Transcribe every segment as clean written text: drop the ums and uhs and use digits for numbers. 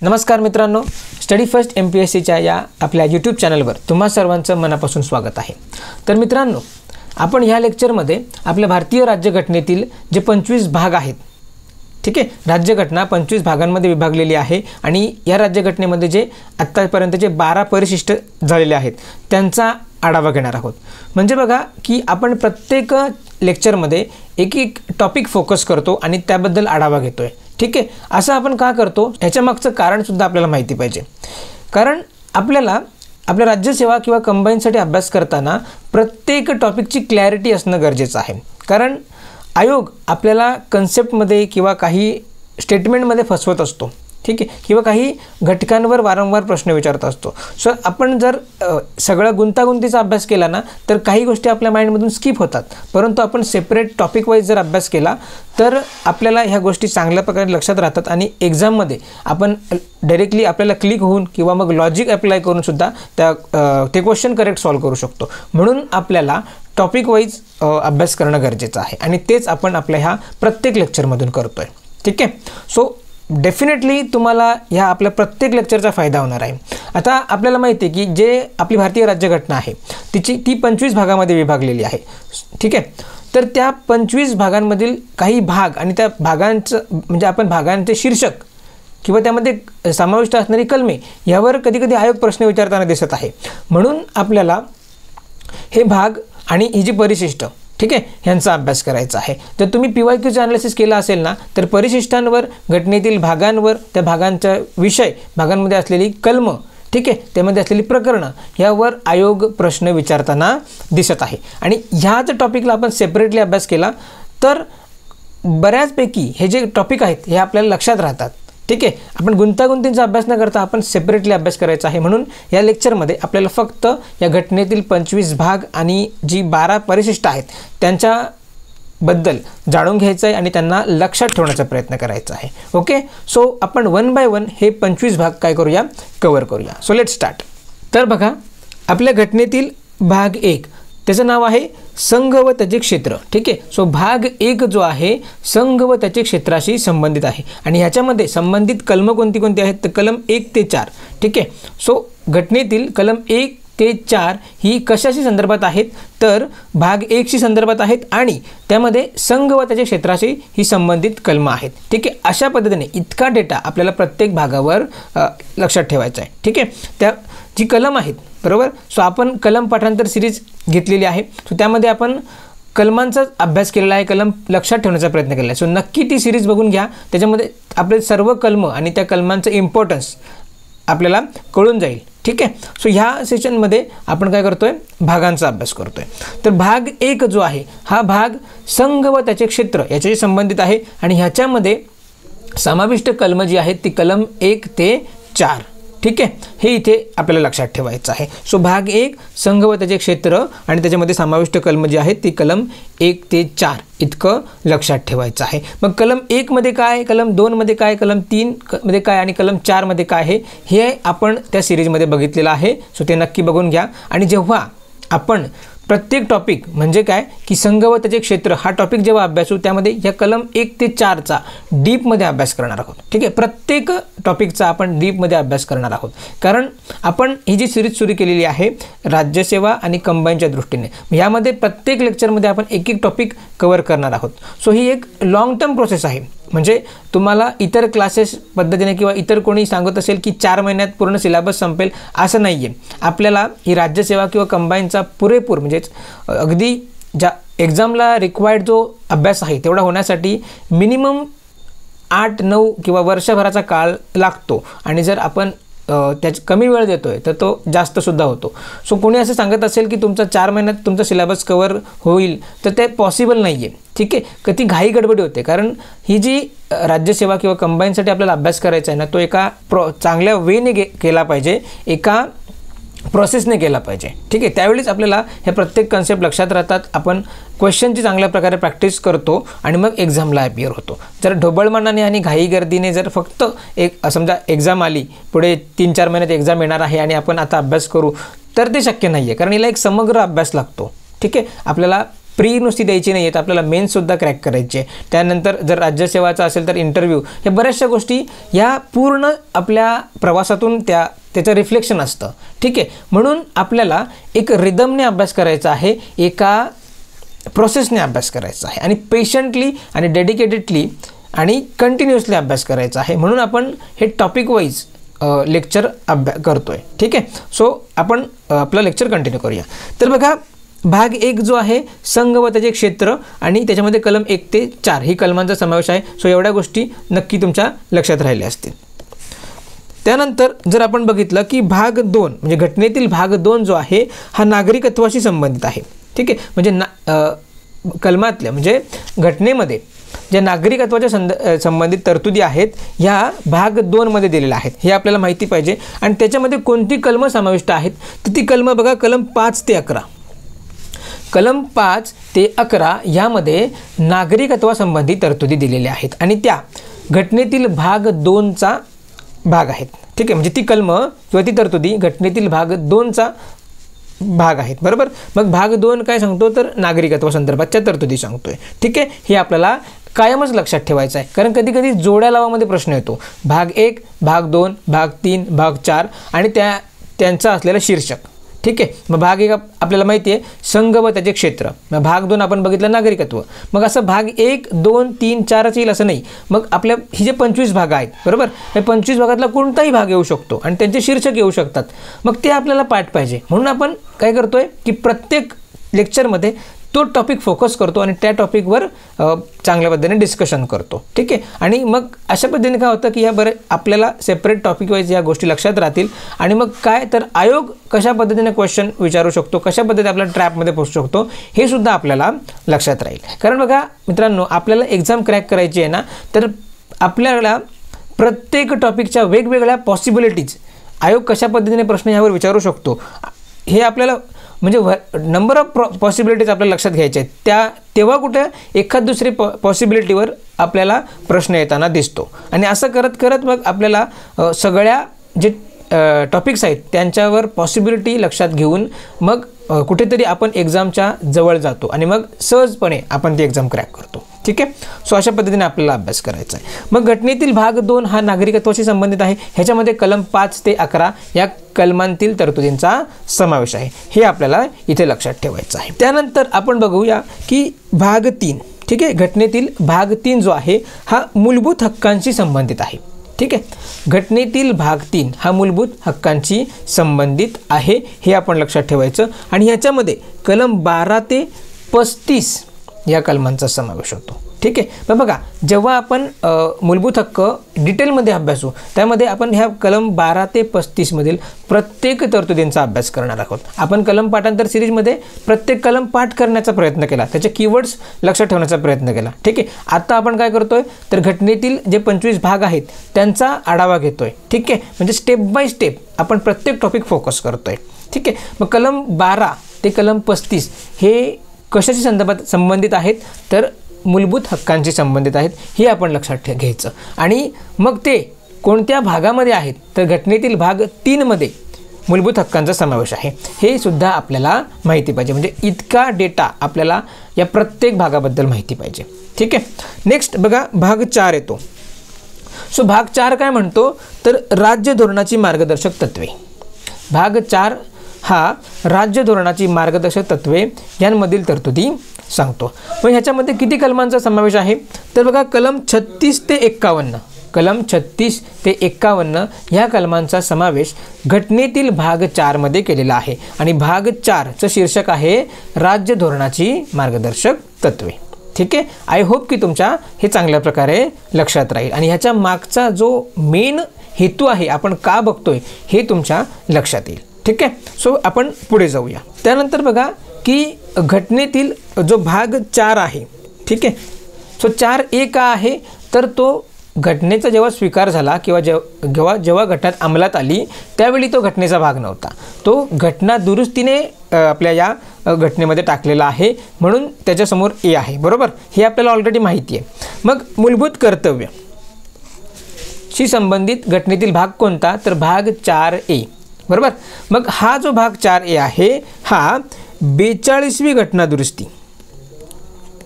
नमस्कार मित्रांनो, study first MPSCच्या या आपल्या यूट्यूब चॅनलवर तुम्हा सर्वांचं मनापासून स्वागत आहे। तर मित्रांनो, आपण ह्या लेक्चरमध्ये आपल्या भारतीय राज्यघटनेतील जे 25 भाग आहेत, ठीक आहे, राज्यघटना 25 भागांमध्ये विभागलेली आहे आणि या राज्यघटनेमध्ये जे आत्तापर्यंतचे 12 परिशिष्ट झालेले आहेत त्यांचा आढावा घेणार आहोत। म्हणजे बघा की आपण प्रत्येक लेक्चरमध्ये एक टॉपिक फोकस करतो आणि त्याबद्दल आढावा घेतोय, ठीक आहे। असं आपण का करतो याच्या मागचं कारण सुद्धा आपल्याला माहिती पाहिजे। कारण आपल्याला आपल्या राज्यसेवा किंवा कंबाईनसाठी अभ्यास करताना प्रत्येक टॉपिकची क्लॅरिटी असणं गरजेचं आहे। कारण आयोग आपल्याला कन्सेप्टमध्ये किंवा काही स्टेटमेंटमध्ये फसवत असतो, ठीक आहे, किंवा काही घटकांवर वारंवार प्रश्न विचारत असतो। सो आपण जर सगळा गुंतागुंतीचा अभ्यास केला ना तर काही गोष्टी आपल्या माइंडमधून स्किप होतात, परंतु आपण सेपरेट टॉपिक वाईज जर अभ्यास केला तर आपल्याला ह्या गोष्टी चांगल्या प्रकारे लक्षात राहतात आणि एक्झाममध्ये आपण डायरेक्टली आपल्याला क्लिक होऊन किंवा मग लॉजिक अप्लाय करून सुद्धा ते क्वेश्चन करेक्ट सॉल्व्ह करू शकतो। म्हणून आपल्याला टॉपिक वाईज अभ्यास करणं गरजेचं आहे आणि तेच आपण आपल्या ह्या प्रत्येक लेक्चरमधून करतोय, ठीक आहे। सो डेफिनेटली तुम्हाला ह्या आपल्या प्रत्येक लेक्चरचा फायदा होणार आहे। आता आपल्याला माहिती आहे की जे आपली भारतीय राज्यघटना आहे ती 25 भागामध्ये विभागलेली आहे, ठीक आहे। तर त्या 25 भागांमधील काही भाग आणि त्या भागांचं म्हणजे आपण भागांचे शीर्षक किंवा त्यामध्ये समाविष्ट असणारी कलमे यावर कधीकधी आयोग प्रश्न विचारताना दिसत आहे। म्हणून आपल्याला हे भाग आणि ही जी परिशिष्ट, ठीक आहे, ह्यांचा अभ्यास करायचा आहे। जर तुम्ही PYQचं ॲनालिसिस केला असेल ना तर परिशिष्टांवर, घटनेतील भागांवर, त्या भागांचा विषय, भागांमध्ये असलेली कलम, ठीक आहे, त्यामध्ये असलेली प्रकरणं यावर आयोग प्रश्न विचारताना दिसत आहे। आणि ह्याच टॉपिकला आपण सेपरेटली अभ्यास केला तर बऱ्याचपैकी हे जे टॉपिक आहेत हे आपल्याला लक्षात राहतात, ठीक आहे। आपण गुंतागुंतीचा अभ्यास न करता आपण सेपरेटली अभ्यास करायचा आहे। म्हणून या लेक्चरमध्ये आपल्याला फक्त या घटनेतील 25 भाग आणि जी 12 परिशिष्ट आहेत त्यांच्याबद्दल जाणून घ्यायचं आहे आणि त्यांना लक्षात ठेवण्याचा प्रयत्न करायचा आहे। ओके, सो आपण 1 बाय 1 हे 25 भाग काय करूया, कव्हर करूया। So let's start. तर बघा, आपल्या घटनेतील भाग 1 त्याचं नाव आहे संघ व त्याचे क्षेत्र, ठीक आहे। सो भाग 1 जो आहे संघ व त्याचे क्षेत्राशी संबंधित आहे आणि ह्याच्यामध्ये संबंधित कलम कोणती आहेत तर कलम 1 ते 4, ठीक आहे। सो घटनेतील कलम 1 ते 4 ही कशाशी संदर्भात आहेत तर भाग 1 शी संदर्भात आहेत आणि त्यामध्ये संघ व त्याच्या क्षेत्राशी ही संबंधित कलम आहेत, ठीक आहे। अशा पद्धतीने इतका डेटा आपल्याला प्रत्येक भागावर लक्षात ठेवायचा आहे, ठीक आहे। त्या जी कलम आहेत, बरोबर। सो आपण कलम पाठांतर सिरीज घेतलेली आहे, सो त्यामध्ये आपण कलमांचा अभ्यास केलेला आहे, कलम लक्षात ठेवण्याचा प्रयत्न केला आहे। सो नक्की ती सिरीज बघून घ्या, त्याच्यामध्ये आपले सर्व कलम आणि त्या कलमांचं इम्पॉर्टन्स आपल्याला कळून जाईल, ठीक आहे। सो ह्या सेशनमध्ये आपण काय करतोय, भागांचा अभ्यास करतोय। तर भाग 1 जो आहे हा भाग संघ व त्याचे क्षेत्र याच्याशी संबंधित आहे आणि ह्याच्यामध्ये समाविष्ट कलम जी आहेत ती कलम 1 ते 4, ठीक आहे, हे इथे आपल्याला लक्षात ठेवायचं आहे। सो भाग 1 संघ व त्याचे क्षेत्र आणि त्याच्यामध्ये समाविष्ट कलम जी आहेत ती कलम 1 ते 4 इतकं लक्षात ठेवायचं आहे। मग कलम 1 मध्ये काय, कलम 2 मध्ये काय, कलम 3 मध्ये काय आणि कलम 4 मध्ये काय आहे हे आपण त्या सिरीजमध्ये बघितलेलं आहे। सो ते नक्की बघून घ्या। आणि जेव्हा आपण प्रत्येक टॉपिक म्हणजे काय की संघ व त्याचे क्षेत्र हा टॉपिक जेव्हा अभ्यासू त्यामध्ये या कलम 1 ते 4चा डीपमध्ये अभ्यास करणार आहोत, ठीक आहे। प्रत्येक टॉपिकचा आपण डीपमध्ये अभ्यास करणार आहोत कारण आपण ही जी सिरीज सुरू केलेली आहे राज्यसेवा आणि कंबाईनच्या दृष्टीने, ह्यामध्ये प्रत्येक लेक्चरमध्ये आपण एक टॉपिक कव्हर करणार आहोत। सो ही एक लॉंग टर्म प्रोसेस आहे। म्हणजे तुम्हाला इतर क्लासेस पद्धतीने किंवा इतर कोणी सांगत असेल की 4 महिन्यात पूर्ण सिलेबस संपेल असं नाही आहे। आपल्याला ही राज्यसेवा किंवा कंबाईनचा पुरेपूर म्हणजेच अगदी ज्या एक्झामला रिक्वायर्ड जो अभ्यास आहे तेवढा होण्यासाठी मिनिमम 8-9 किंवा वर्षभराचा काळ लागतो आणि जर आपण कमी वेळ देतोय तर तो जास्त सुद्धा होतो। सो कोणी असं सांगत असेल की तुमचा 4 महिन्यात तुमचा सिलेबस कव्हर होईल तर ते पॉसिबल नाही आहे, ठीक आहे। कधी घाई गडबडी होते कारण ही जी राज्यसेवा किंवा कंबाईनसाठी आपल्याला अभ्यास करायचा आहे ना तो एका चांगल्या वेने केला पाहिजे, एका प्रोसेसने केला पाहिजे, ठीक आहे। त्यावेळीच आपल्याला हे प्रत्येक कन्सेप्ट लक्षात राहतात, आपण क्वेश्चनची चांगल्या प्रकारे प्रॅक्टिस करतो आणि मग एक्झामला अपियर होतो। जर ढोबळमानाने आणि घाई गर्दीने जर फक्त एक समजा एक्झाम आली, पुढे 3-4 महिन्यात एक्झाम येणार आहे आणि आपण आता अभ्यास करू तर ते शक्य नाही आहे कारण याला एक समग्र अभ्यास लागतो, ठीक आहे। आपल्याला प्री नुसती द्यायची नाही आहे, तर आपल्याला मेन्ससुद्धा क्रॅक करायची आहे. त्यानंतर जर राज्यसेवाचा असेल तर इंटरव्ह्यू, हे बऱ्याचशा गोष्टी या पूर्ण आपल्या प्रवासातून त्याचं रिफ्लेक्शन असतं. ठीक आहे, म्हणून आपल्याला एक रिदमने अभ्यास करायचा आहे, एका प्रोसेसने अभ्यास करायचा आहे आणि पेशंटली आणि डेडिकेटेडली आणि कंटिन्युअसली अभ्यास करायचा आहे. म्हणून आपण हे टॉपिक वाईज लेक्चर करतो आहे. ठीक आहे, सो आपण आपलं लेक्चर कंटिन्यू करूया. तर बघा, भाग 1 जो आहे संघ व त्याचे क्षेत्र आणि त्याच्यामध्ये कलम 1 ते 4 ही कलमांचा समावेश आहे. सो एवढ्या गोष्टी नक्की तुमच्या लक्षात राहिल्या असतील. त्यानंतर जर आपण बघितलं की भाग 2 म्हणजे घटनेतील भाग 2 जो आहे हा नागरिकत्वाशी संबंधित आहे. ठीक आहे, म्हणजे कलमातल्या म्हणजे घटनेमध्ये ज्या नागरिकत्वाच्या संबंधित तरतुदी आहेत ह्या भाग 2 मध्ये दिलेल्या आहेत, हे आपल्याला माहिती पाहिजे. आणि त्याच्यामध्ये कोणती कलमं समाविष्ट आहेत तर ती कलमं बघा, कलम 5 ते 11. कलम 5 ते 11 यामध्ये नागरिकत्वासंबंधी तरतुदी दिलेल्या आहेत आणि त्या घटनेतील भाग 2चा भाग आहेत. ठीक आहे, म्हणजे ती कलमं किंवा ती तरतुदी घटनेतील भाग 2चा भाग आहेत. बरोबर, मग भाग 2 काय सांगतो तर नागरिकत्वासंदर्भातच्या तरतुदी सांगतोय. ठीक आहे, हे आपल्याला कायमच लक्षात ठेवायचं आहे, कारण कधी कधी जोड्या लावामध्ये प्रश्न येतो. भाग 1, भाग 2, भाग 3, भाग 4 आणि त्यांचं असलेलं शीर्षक. ठीक आहे, मग भाग 1 आपल्याला माहिती आहे संघ व त्याचे क्षेत्र, मग भाग 2 आपण बघितलं नागरिकत्व. मग असं भाग 1, 2, 3, 4च येईल असं नाही. मग आपल्या ही जे 25 भाग आहेत, बरोबर, हे 25 भागातला कोणताही भाग येऊ शकतो आणि त्यांचे शीर्षक येऊ शकतात. मग ते आपल्याला पाठ पाहिजे, म्हणून आपण काय करतोय की प्रत्येक लेक्चरमध्ये तो टॉपिक फोकस करतो आणि त्या टॉपिकवर चांगल्या पद्धतीने डिस्कशन करतो. ठीक आहे, आणि मग अशा पद्धतीने काय होतं की या आपल्याला सेपरेट टॉपिक वाईज या गोष्टी लक्षात राहतील. आणि मग काय तर आयोग कशा पद्धतीने क्वेश्चन विचारू शकतो, कशा पद्धतीने आपल्या ट्रॅपमध्ये पोहोचू शकतो हे सुद्धा आपल्याला लक्षात राहील. कारण बघा मित्रांनो, आपल्याला एक्झाम क्रॅक करायची आहे ना, तर आपल्याला प्रत्येक टॉपिकच्या वेगवेगळ्या पॉसिबिलिटीज आयोग कशा पद्धतीने प्रश्न यावर विचारू शकतो हे आपल्याला म्हणजे नंबर ऑफ पॉसिबिलिटीज आपल्याला लक्षात घ्यायचे आहेत. तेव्हा कुठे एखाद दुसरी पॉसिबिलिटीवर आपल्याला प्रश्न येताना दिसतो. आणि असं करत करत मग आपल्याला सगळ्या जे टॉपिक्स आहेत त्यांच्यावर पॉसिबिलिटी लक्षात घेऊन मग कुठेतरी आपण एक्झामच्या जवळ जातो आणि मग सहजपणे आपण ती एक्झाम क्रॅक करतो. ठीक आहे, सो अशा पद्धतीने आपल्याला अभ्यास करायचा आहे. मग घटनेतील भाग 2 हा नागरिकत्वाशी संबंधित आहे. ह्याच्यामध्ये कलम 5 ते 11 या कलमांतील तरतुदींचा समावेश आहे, हे आपल्याला इथे लक्षात ठेवायचं आहे. त्यानंतर आपण बघूया की भाग 3. ठीक आहे, घटनेतील भाग 3 जो आहे हा मूलभूत हक्कांशी संबंधित आहे. ठीक आहे, घटनेतील भाग 3 हा मूलभूत हक्कांशी संबंधित आहे, हे आपण लक्षात ठेवायचं. आणि ह्याच्यामध्ये कलम 12 ते 35 या कलमांचा समावेश होतो. ठीक आहे, पण बघा जेव्हा आपण मूलभूत हक्क डिटेलमध्ये अभ्यासू त्यामध्ये आपण ह्या कलम 12 ते 35 मधील प्रत्येक तरतुदींचा अभ्यास करणार आहोत. आपण कलम पाठांतर सिरीजमध्ये प्रत्येक कलम पाठ करण्याचा प्रयत्न केला, त्याचे कीवर्ड्स लक्षात ठेवण्याचा प्रयत्न केला. ठीक आहे, आता आपण काय करतोय तर घटनेतील जे 25 भाग आहेत त्यांचा आढावा घेतोय. ठीक आहे, म्हणजे स्टेप बाय स्टेप आपण प्रत्येक टॉपिक फोकस करतोय. ठीक आहे, मग कलम 12 ते कलम 35 हे कशाशी संबंधित आहेत तर मूलभूत हक्कांशी संबंधित आहेत, हे आपण लक्षात घ्यायचं. आणि मग ते कोणत्या भागामध्ये आहेत तर घटनेतील भाग 3 मध्ये मूलभूत हक्कांचा समावेश आहे, हे सुद्धा आपल्याला माहिती पाहिजे. म्हणजे इतका डेटा आपल्याला या प्रत्येक भागाबद्दल माहिती पाहिजे. ठीक आहे, नेक्स्ट बघा भाग 4 येतो. सो भाग 4 काय म्हणतो तर राज्य धोरणाची मार्गदर्शक तत्वे. भाग 4 हा राज्य धोरणाची मार्गदर्शक तत्वे यांमधील तरतुदी सांगतो. मग ह्याच्यामध्ये किती कलमांचा समावेश आहे तर बघा कलम 36 ते 51. कलम 36 ते 51 ह्या कलमांचा समावेश घटनेतील भाग 4 मध्ये केलेला आहे. आणि भाग 4चं शीर्षक आहे राज्य धोरणाची मार्गदर्शक तत्वे. ठीक आहे, आय होप की तुमच्या हे चांगल्या प्रकारे लक्षात राहील आणि ह्याच्या मागचा जो मेन हेतू आहे आपण का बघतोय हे तुमच्या लक्षात येईल. ठीक आहे, सो आपण पुढे जाऊया. त्यानंतर बघा की घटनेतील जो भाग 4 आहे. ठीक आहे, सो 4A का आहे तर तो घटनेचा जेव्हा स्वीकार झाला किंवा जेव्हा घटना अंमलात आली त्यावेळी तो घटनेचा भाग नव्हता, तो घटना दुरुस्तीने आपल्या या घटनेमध्ये टाकलेला आहे, म्हणून त्याच्यासमोर A आहे. बरोबर, हे आपल्याला ऑलरेडी माहिती आहे. मग मूलभूत कर्तव्य शी संबंधित घटनेतील भाग कोणता तर भाग 4A. बरोबर, मग हा जो भाग 4A आहे हा 42वी घटना दुरुस्ती.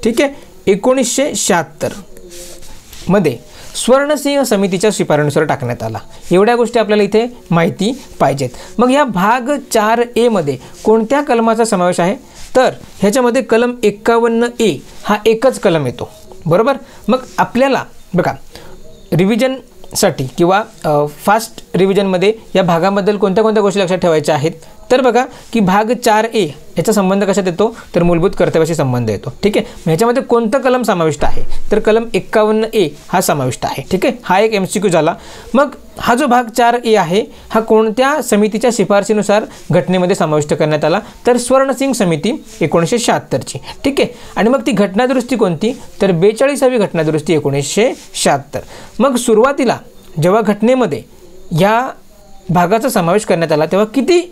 ठीक आहे. 1976 मध्ये स्वर्णसिंह समितीच्या शिफारशीनुसार टाकण्यात आला. एवढ्या गोष्टी आपल्याला इथे माहिती पाहिजेत. मग या भाग 4A मध्ये कोणत्या कलमाचा समावेश आहे, तर ह्याच्यामध्ये कलम 51A हा एकच कलम येतो. बरोबर. मग आपल्याला बघा रिव्हिजनसाठी किंवा फास्ट रिव्हिजनमध्ये या भागाबद्दल कोणत्या कोणत्या गोष्टी लक्षात ठेवायच्या आहेत, तर बघा की भाग 4A याचा संबंध कशात येतो, तर मूलभूत कर्तव्याशी संबंध येतो. ठीक आहे. ह्याच्यामध्ये कोणतं कलम समाविष्ट आहे, तर कलम 51A हा समाविष्ट आहे. ठीक आहे. हा एक MCQ झाला. मग हा जो भाग 4A आहे हा कोणत्या समितीच्या शिफारशीनुसार घटनेमध्ये समाविष्ट करण्यात आला, तर स्वर्णसिंग समिती 1976ची. ठीक आहे. आणि मग ती घटनादुरुस्ती कोणती, तर 42वी घटनादुरुस्ती 1976. मग सुरुवातीला जेव्हा घटनेमध्ये या भागाचा समावेश करण्यात आला तेव्हा किती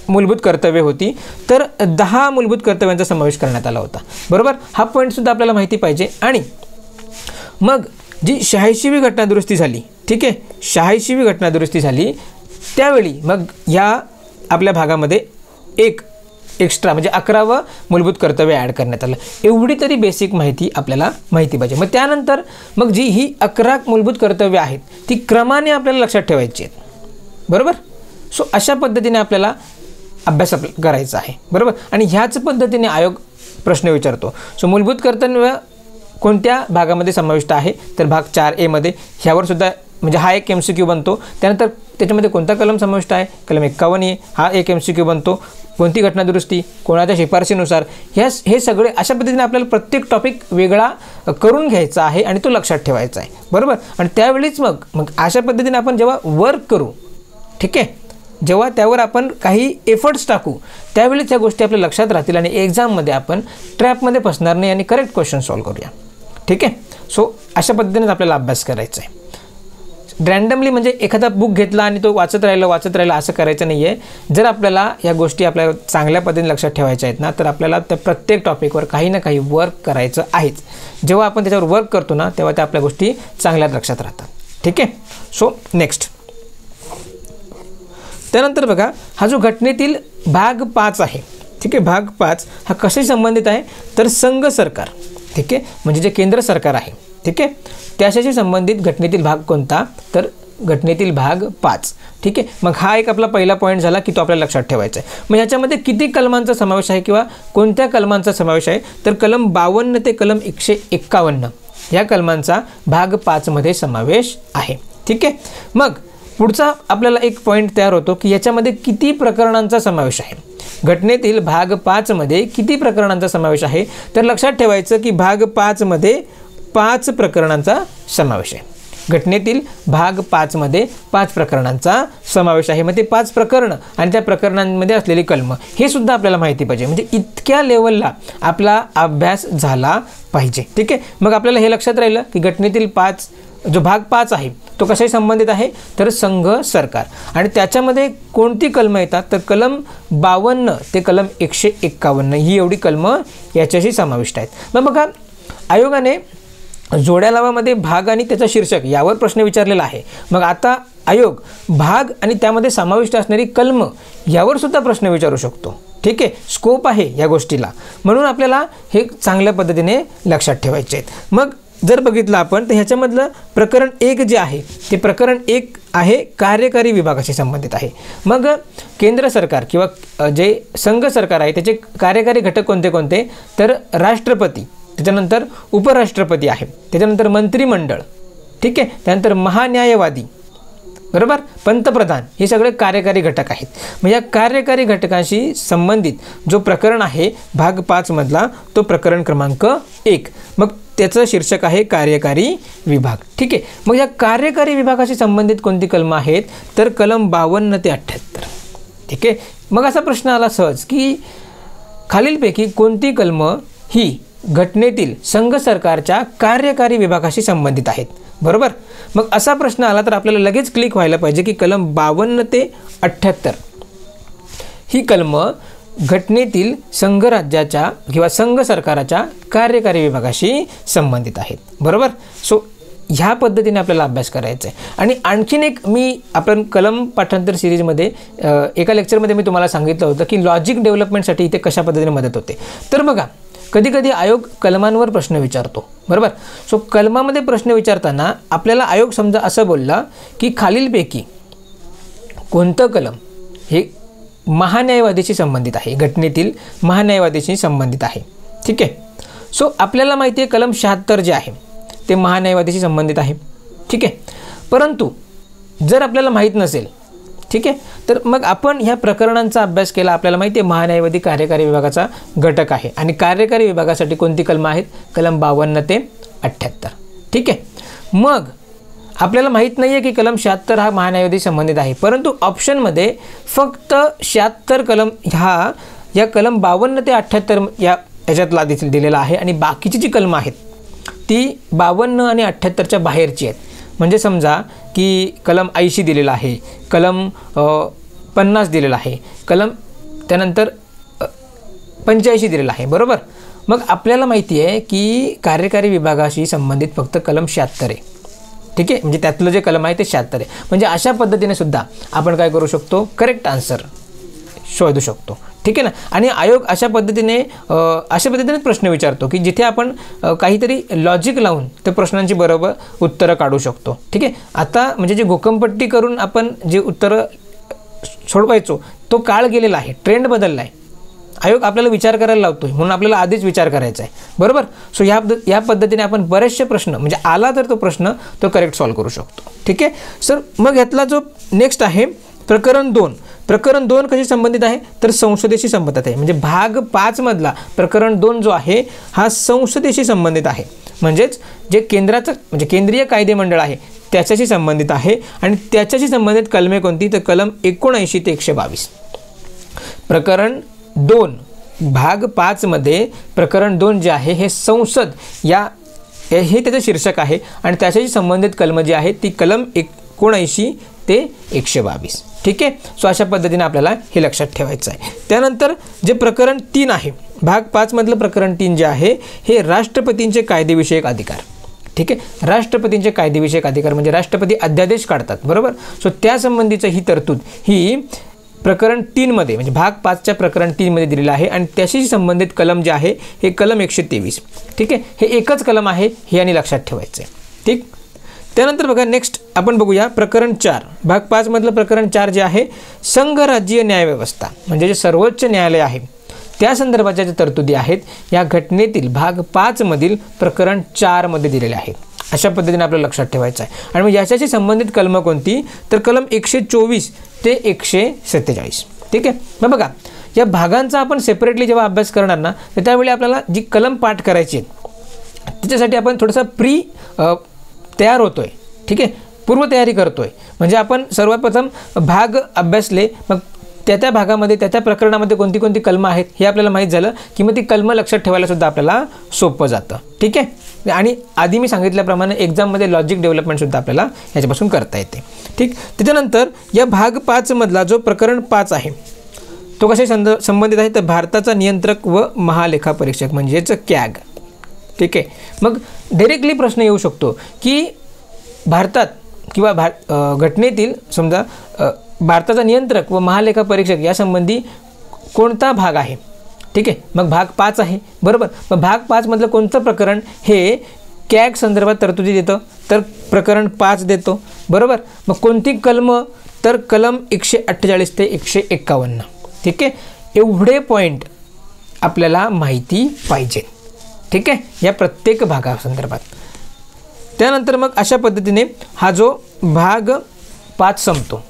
मूलभूत कर्तव्य होती, तर 10 मूलभूत कर्तव्यांचा समावेश करण्यात आला होता. बरोबर. हा पॉईंटसुद्धा आपल्याला माहिती पाहिजे. आणि मग जी 86वी घटनादुरुस्ती झाली, ठीक आहे, 86वी घटनादुरुस्ती झाली त्यावेळी मग या आपल्या भागामध्ये एक एक्स्ट्रा म्हणजे 11वं मूलभूत कर्तव्य ॲड करण्यात आलं. एवढी तरी बेसिक माहिती आपल्याला माहिती पाहिजे. मग त्यानंतर मग जी ही 11 मूलभूत कर्तव्य आहेत ती क्रमाने आपल्याला लक्षात ठेवायची आहेत. बरोबर. सो अशा पद्धतीने आपल्याला अभ्यास करायचा आहे. बरोबर. आणि ह्याच पद्धतीने आयोग प्रश्न विचारतो. सो मूलभूत कर्तव्य कोणत्या भागामध्ये समाविष्ट आहे, तर भाग 4A मध्ये. ह्यावर सुद्धा म्हणजे हा एक MCQ बनतो. त्यानंतर त्याच्यामध्ये कोणता कलम समाविष्ट आहे, कलम 51A हा एक MCQ बनतो. कोणती घटनादुरुस्ती, कोणाच्या शिफारशीनुसार, हे सगळे अशा पद्धतीने आपल्याला प्रत्येक टॉपिक वेगळा करून घ्यायचा आहे आणि तो लक्षात ठेवायचा आहे. बरोबर. आणि त्यावेळीच मग अशा पद्धतीने आपण जेव्हा वर्क करू, ठीक आहे, जेव्हा त्यावर आपण काही एफर्ट्स टाकू त्यावेळी त्या गोष्टी आपल्या लक्षात राहतील आणि एक्झाममध्ये आपण ट्रॅपमध्ये फसणार नाही आणि करेक्ट क्वेश्चन सॉल्व्ह करूया. ठीक आहे. सो अशा पद्धतीनेच आपल्याला अभ्यास करायचा आहे. रँडमली म्हणजे एखादा बुक घेतला आणि तो वाचत राहिला असं करायचं नाही आहे. जर आपल्याला या गोष्टी आपल्याला चांगल्या पद्धतीने लक्षात ठेवायच्या आहेत ना, तर आपल्याला त्या प्रत्येक टॉपिकवर काही ना काही वर्क करायचं आहेच. जेव्हा आपण त्याच्यावर वर्क करतो ना तेव्हा त्या आपल्या गोष्टी चांगल्या लक्षात राहतात. ठीक आहे. सो नेक्स्ट त्यानंतर बघा हा जो घटनेतील भाग 5 आहे, ठीक आहे, भाग 5 हा कशाशी संबंधित आहे, तर संघ सरकार, ठीक आहे, म्हणजे जे केंद्र सरकार आहे, ठीक आहे, त्याच्याशी संबंधित घटनेतील भाग कोणता, तर घटनेतील भाग 5. ठीक आहे. मग हा एक आपला पहिला पॉईंट झाला की तो आपल्याला लक्षात ठेवायचा आहे. मग ह्याच्यामध्ये किती कलमांचा समावेश आहे किंवा कोणत्या कलमांचा समावेश आहे, तर कलम 52 ते कलम 151 या कलमांचा भाग 5 मध्ये समावेश आहे. ठीक आहे. मग पुढचा आपल्याला एक पॉईंट तयार होतो की याच्यामध्ये किती प्रकरणांचा समावेश आहे. घटनेतील भाग 5 मध्ये किती प्रकरणांचा समावेश आहे, तर लक्षात ठेवायचं की भाग 5 मध्ये 5 प्रकरणांचा समावेश आहे. घटनेतील भाग 5 मध्ये 5 प्रकरणांचा समावेश आहे. मग ते 5 प्रकरण आणि त्या प्रकरणांमध्ये असलेली कलम हे सुद्धा आपल्याला माहिती पाहिजे. म्हणजे इतक्या लेवलला आपला अभ्यास झाला पाहिजे. ठीक आहे. मग आपल्याला हे लक्षात राहिलं की घटनेतील जो भाग 5 आहे तो कशाशी संबंधित आहे, तर संघ सरकार. आणि त्याच्यामध्ये कोणती कलम येतात, तर कलम 52 ते कलम 151 ही एवढी कलम याच्याशी समाविष्ट आहेत. मग बघा आयोगाने जोड्या लावामध्ये भाग आणि त्याचा शीर्षक यावर प्रश्न विचारलेला आहे. मग आता आयोग भाग आणि त्यामध्ये समाविष्ट असणारी कलम यावर सुद्धा प्रश्न विचारू शकतो. ठीक आहे. स्कोप आहे या गोष्टीला, म्हणून आपल्याला हे चांगल्या पद्धतीने लक्षात ठेवायचे आहेत. मग जर बघितलं आपण तर ह्याच्यामधलं प्रकरण 1 जे आहे ते प्रकरण 1 आहे कार्यकारी विभागाशी संबंधित आहे. मग केंद्र सरकार किंवा जे संघ सरकार आहे त्याचे कार्यकारी घटक कोणते कोणते, तर राष्ट्रपती, त्याच्यानंतर उपराष्ट्रपती आहे, त्याच्यानंतर मंत्रिमंडळ, ठीक आहे, त्यानंतर महान्यायवादी, बरोबर, पंतप्रधान, हे सगळे कार्यकारी घटक आहेत. मग या कार्यकारी घटकांशी संबंधित जो प्रकरण आहे भाग 5 मधला तो प्रकरण क्रमांक 1. मग त्याचं शीर्षक आहे कार्यकारी विभाग. ठीक आहे. मग या कार्यकारी विभागाशी संबंधित कोणती कलम आहेत, तर कलम 52 ते 78. ठीक आहे. मग असा प्रश्न आला सहज की खालीलपैकी कोणती कलम ही घटनेतील संघ सरकारच्या कार्यकारी विभागाशी संबंधित आहेत. बरोबर. मग असा प्रश्न आला तर आपल्याला लगेच क्लिक व्हायला पाहिजे की कलम 52 ते 78 ही कलम घटनेतील संघ राज्याच्या किंवा संघ सरकाराच्या कार्यकारी विभागाशी संबंधित आहेत. बरोबर. सो ह्या पद्धतीने आपल्याला अभ्यास करायचा आहे. आणि आणखीन एक आपण कलम पाठांतर सिरीजमध्ये एका लेक्चरमध्ये मी तुम्हाला सांगितलं होतं की लॉजिक डेव्हलपमेंटसाठी इथे कशा पद्धतीने मदत होते. तर बघा कधी कधी आयोग कलमांवर प्रश्न विचारतो, बरोबर. सो कलमामध्ये प्रश्न विचारताना आपल्याला आयोग समजा असं बोलला की खालीलपैकी कोणतं कलम हे महान्यायवादीशी संबंधित आहे, घटनेतील महान्यायवादीशी संबंधित आहे. ठीक आहे. सो आपल्याला माहिती आहे कलम 76 जे आहे ते महान्यायवादीशी संबंधित आहे. ठीक आहे. परंतु जर आपल्याला माहीत नसेल, ठीक आहे, तर मग आपण ह्या प्रकरणांचा अभ्यास केला. आपल्याला माहिती आहे महान्यायवादी कार्यकारी विभागाचा घटक आहे आणि कार्यकारी विभागासाठी कोणती कलमं आहेत, कलम 52 ते 78. ठीक आहे. मग आपल्याला माहीत नाही आहे की कलम 76 हा महान्यायवादी संबंधित आहे, परंतु ऑप्शनमध्ये फक्त 76 कलम या कलम 52 ते 78 याच्यातला देखील दिलेला आहे आणि बाकीची जी कलमं आहेत ती 52 आणि 78च्या बाहेरची आहेत. म्हणजे समजा की कलम 80 दिलेला आहे, कलम 50 दिलेला आहे, कलम त्यानंतर 85 दिलेला आहे, बरोबर. मग आपल्याला माहिती आहे की कार्यकारी विभागाशी संबंधित फक्त कलम 76 आहे. ठीक आहे. म्हणजे त्यातलं जे कलम आहे ते 76 आहे. म्हणजे अशा पद्धतीने सुद्धा आपण काय करू शकतो, करेक्ट आन्सर शोधू शकतो. ठीक आहे ना. आणि आयोग अशा पद्धतीने प्रश्न विचारतो की जिथे आपण काहीतरी लॉजिक लावून त्या प्रश्नांची बरोबर उत्तरं काढू शकतो. ठीक आहे. आता म्हणजे जे घोकमपट्टी करून आपण जे उत्तरं सोडवायचो तो काळ गेलेला आहे, ट्रेंड बदलला आहे. आयोग आपल्याला विचार करायला लावतोय म्हणून आपल्याला आधीच विचार करायचा आहे, बरोबर. सो या पद्धतीने आपण बरेचसे प्रश्न म्हणजे आला तर तो प्रश्न तो करेक्ट सॉल्व करू शकतो. ठीक आहे सर. मग ह्यातला जो नेक्स्ट आहे प्रकरण 2. प्रकरण 2 कशी संबंधित आहे तर संसदेशी संबंधित आहे. म्हणजे भाग 5 मधला प्रकरण 2 जो आहे हा संसदेशी संबंधित आहे. म्हणजेच जे केंद्राचं म्हणजे केंद्रीय कायदेमंडळ आहे त्याच्याशी संबंधित आहे आणि त्याच्याशी संबंधित कलमे कोणती तर कलम 79 ते 122. प्रकरण 2 भाग 5 मध्ये प्रकरण 2 जे आहे हे संसद हे त्याचं शीर्षक आहे आणि त्याच्याशी संबंधित कलम जी आहे ती कलम 79 ते 122. ठीक आहे. सो अशा पद्धतीने आपल्याला हे लक्षात ठेवायचं आहे. त्यानंतर जे प्रकरण 3 आहे भाग 5 मधलं प्रकरण 3 जे आहे हे राष्ट्रपतींचे कायदेविषयक अधिकार. ठीक आहे. राष्ट्रपतींचे कायदेविषयक अधिकार म्हणजे राष्ट्रपती अध्यादेश काढतात, बरोबर. सो त्यासंबंधीचं ही तरतूद ही प्रकरण 3 मध्ये म्हणजे भाग 5च्या प्रकरण 3 मध्ये दिलेलं आहे आणि त्याशी संबंधित कलम जे आहे हे कलम 123. ठीक आहे. हे एकच कलम आहे हे आणि लक्षात ठेवायचं आहे. ठीक. त्यानंतर बघा नेक्स्ट आपण बघूया प्रकरण 4 भाग 5 मधलं प्रकरण 4 जे आहे संघराज्यीय न्यायव्यवस्था म्हणजे जे सर्वोच्च न्यायालय आहे त्या संदर्भाच्या ज्या तरतुदी आहेत या घटनेतील भाग 5 मधील प्रकरण 4 मध्ये दिलेले आहेत. अशा पद्धतीने आपल्याला लक्षात ठेवायचं आहे. आणि मग याच्याशी संबंधित कलम कोणती तर कलम 124 ते 147. ठीक आहे. मग बघा या भागांचा आपण सेपरेटली जेव्हा अभ्यास करणार ना तर त्यावेळी आपल्याला जी कलम पाठ करायची आहे त्याच्यासाठी आपण थोडासा तयार होतोय. ठीक आहे. पूर्वतयारी करतोय. म्हणजे आपण सर्वप्रथम भाग अभ्यासले मग त्या भागामध्ये त्या प्रकरणामध्ये कोणती कोणती कलमं आहेत हे आपल्याला माहीत झालं की मग ती कलमं लक्षात ठेवायला सुद्धा आपल्याला सोपं जातं. ठीक आहे. आणि आधी मी सांगितल्याप्रमाणे एक्झाममध्ये लॉजिक डेव्हलपमेंटसुद्धा आपल्याला याच्यापासून करता येते. ठीक. त्याच्यानंतर या भाग 5 मधला जो प्रकरण 5 आहे तो कशा संबंधित आहे तर भारताचा नियंत्रक व महालेखापरीक्षक म्हणजेच कॅग. ठीक आहे. मग डायरेक्टली प्रश्न येऊ शकतो की भारतात किंवा घटनेतील समजा भारताचा नियंत्रक व महालेखापरीक्षक यासंबंधी कोणता भाग आहे. ठीक आहे. मग भाग 5 आहे, बरोबर. मग भाग 5 मधलं कोणतं प्रकरण हे कॅग संदर्भात तरतुदी देतं तर प्रकरण 5 देतो, बरोबर. मग कोणती कलम तर कलम 148 ते 151. ठीक आहे. एवढे पॉईंट आपल्याला माहिती पाहिजे. ठीक आहे या प्रत्येक भागासंदर्भात. त्यानंतर मग अशा पद्धतीने हा जो भाग 5 संपतो.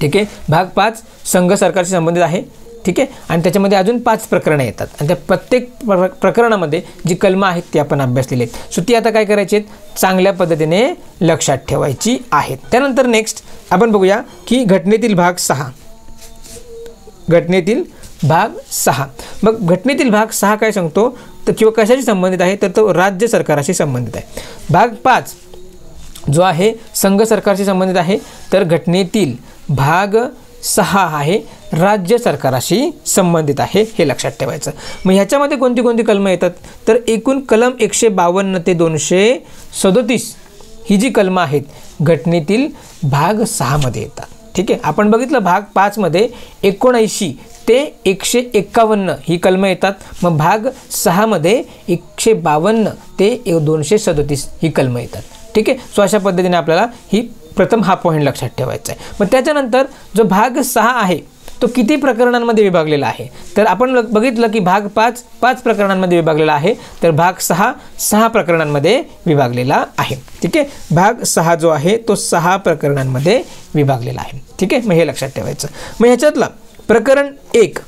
ठीक आहे. भाग 5 संघ सरकारशी संबंधित आहे. ठीक आहे. आणि त्याच्यामध्ये अजून 5 प्रकरणं येतात आणि त्या प्रत्येक प्रकरणामध्ये जी कलमं आहेत ती आपण अभ्यासलेली आहेत. सो ती आता काय करायची आहेत चांगल्या पद्धतीने लक्षात ठेवायची आहेत. त्यानंतर नेक्स्ट आपण बघूया की घटनेतील भाग 6. घटनेतील भाग 6. मग घटनेतील भाग 6 काय सांगतो तर किंवा कशाशी संबंधित आहे तर तो राज्य सरकाराशी संबंधित आहे. भाग 5 जो आहे संघ सरकारशी संबंधित आहे तर घटनेतील भाग 6 आहे राज्य सरकाराशी संबंधित आहे हे लक्षात ठेवायचं. मग ह्याच्यामध्ये कोणती कोणती कलमं येतात तर एकूण कलम 152 ते 237 ही जी कलमं आहेत घटनेतील भाग 6 मध्ये येतात. ठीक आहे. आपण बघितलं भाग 5 मध्ये 79 ते 151 ही कलमं येतात. मग भाग 6 मध्ये 152 ते 237 ही कलमं येतात. ठीक आहे. सो अशा पद्धतीने आपल्याला ही प्रथम हा पॉईंट लक्षात ठेवायचा आहे. मग त्याच्यानंतर जो भाग 6 आहे तो किती प्रकरणांमध्ये विभागलेला आहे, तर आपण बघितलं की भाग 5 प्रकरणांमध्ये विभागलेला आहे, तर भाग 6 प्रकरणांमध्ये विभागलेला आहे. ठीक आहे. भाग 6 जो आहे तो 6 प्रकरणांमध्ये विभागलेला आहे. ठीक आहे. मग हे लक्षात ठेवायचं. मग ह्याच्यातला प्रकरण 1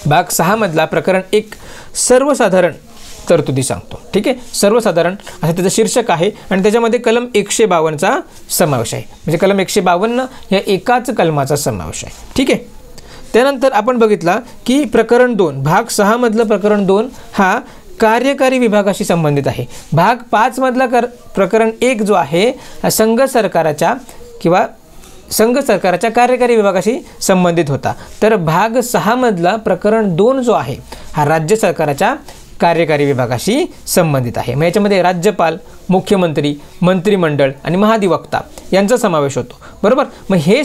भाग 6 मधला प्रकरण 1 सर्वसाधारण तरतुदी सांगतो. ठीक आहे. सर्वसाधारण असं त्याचं शीर्षक आहे आणि त्याच्यामध्ये कलम 152चा समावेश आहे. म्हणजे कलम 152 या एकाच कलमाचा समावेश आहे. ठीक आहे. त्यानंतर आपण बघितला की प्रकरण 2 भाग 6 मधलं प्रकरण 2 हा कार्यकारी विभागाशी संबंधित आहे. भाग 5 मधला प्रकरण 1 जो आहे संघ सरकाराच्या कार्यकारी विभागाशी संबंधित होता. तर भाग 6 मधला प्रकरण 2 जो आहे हा राज्य सरकाराच्या कार्यकारी विभागाशी संबंधित आहे. मग याच्यामध्ये राज्यपाल, मुख्यमंत्री, मंत्रिमंडळ आणि महाधिवक्ता यांचा समावेश होतो. बरोबर. मग ह्या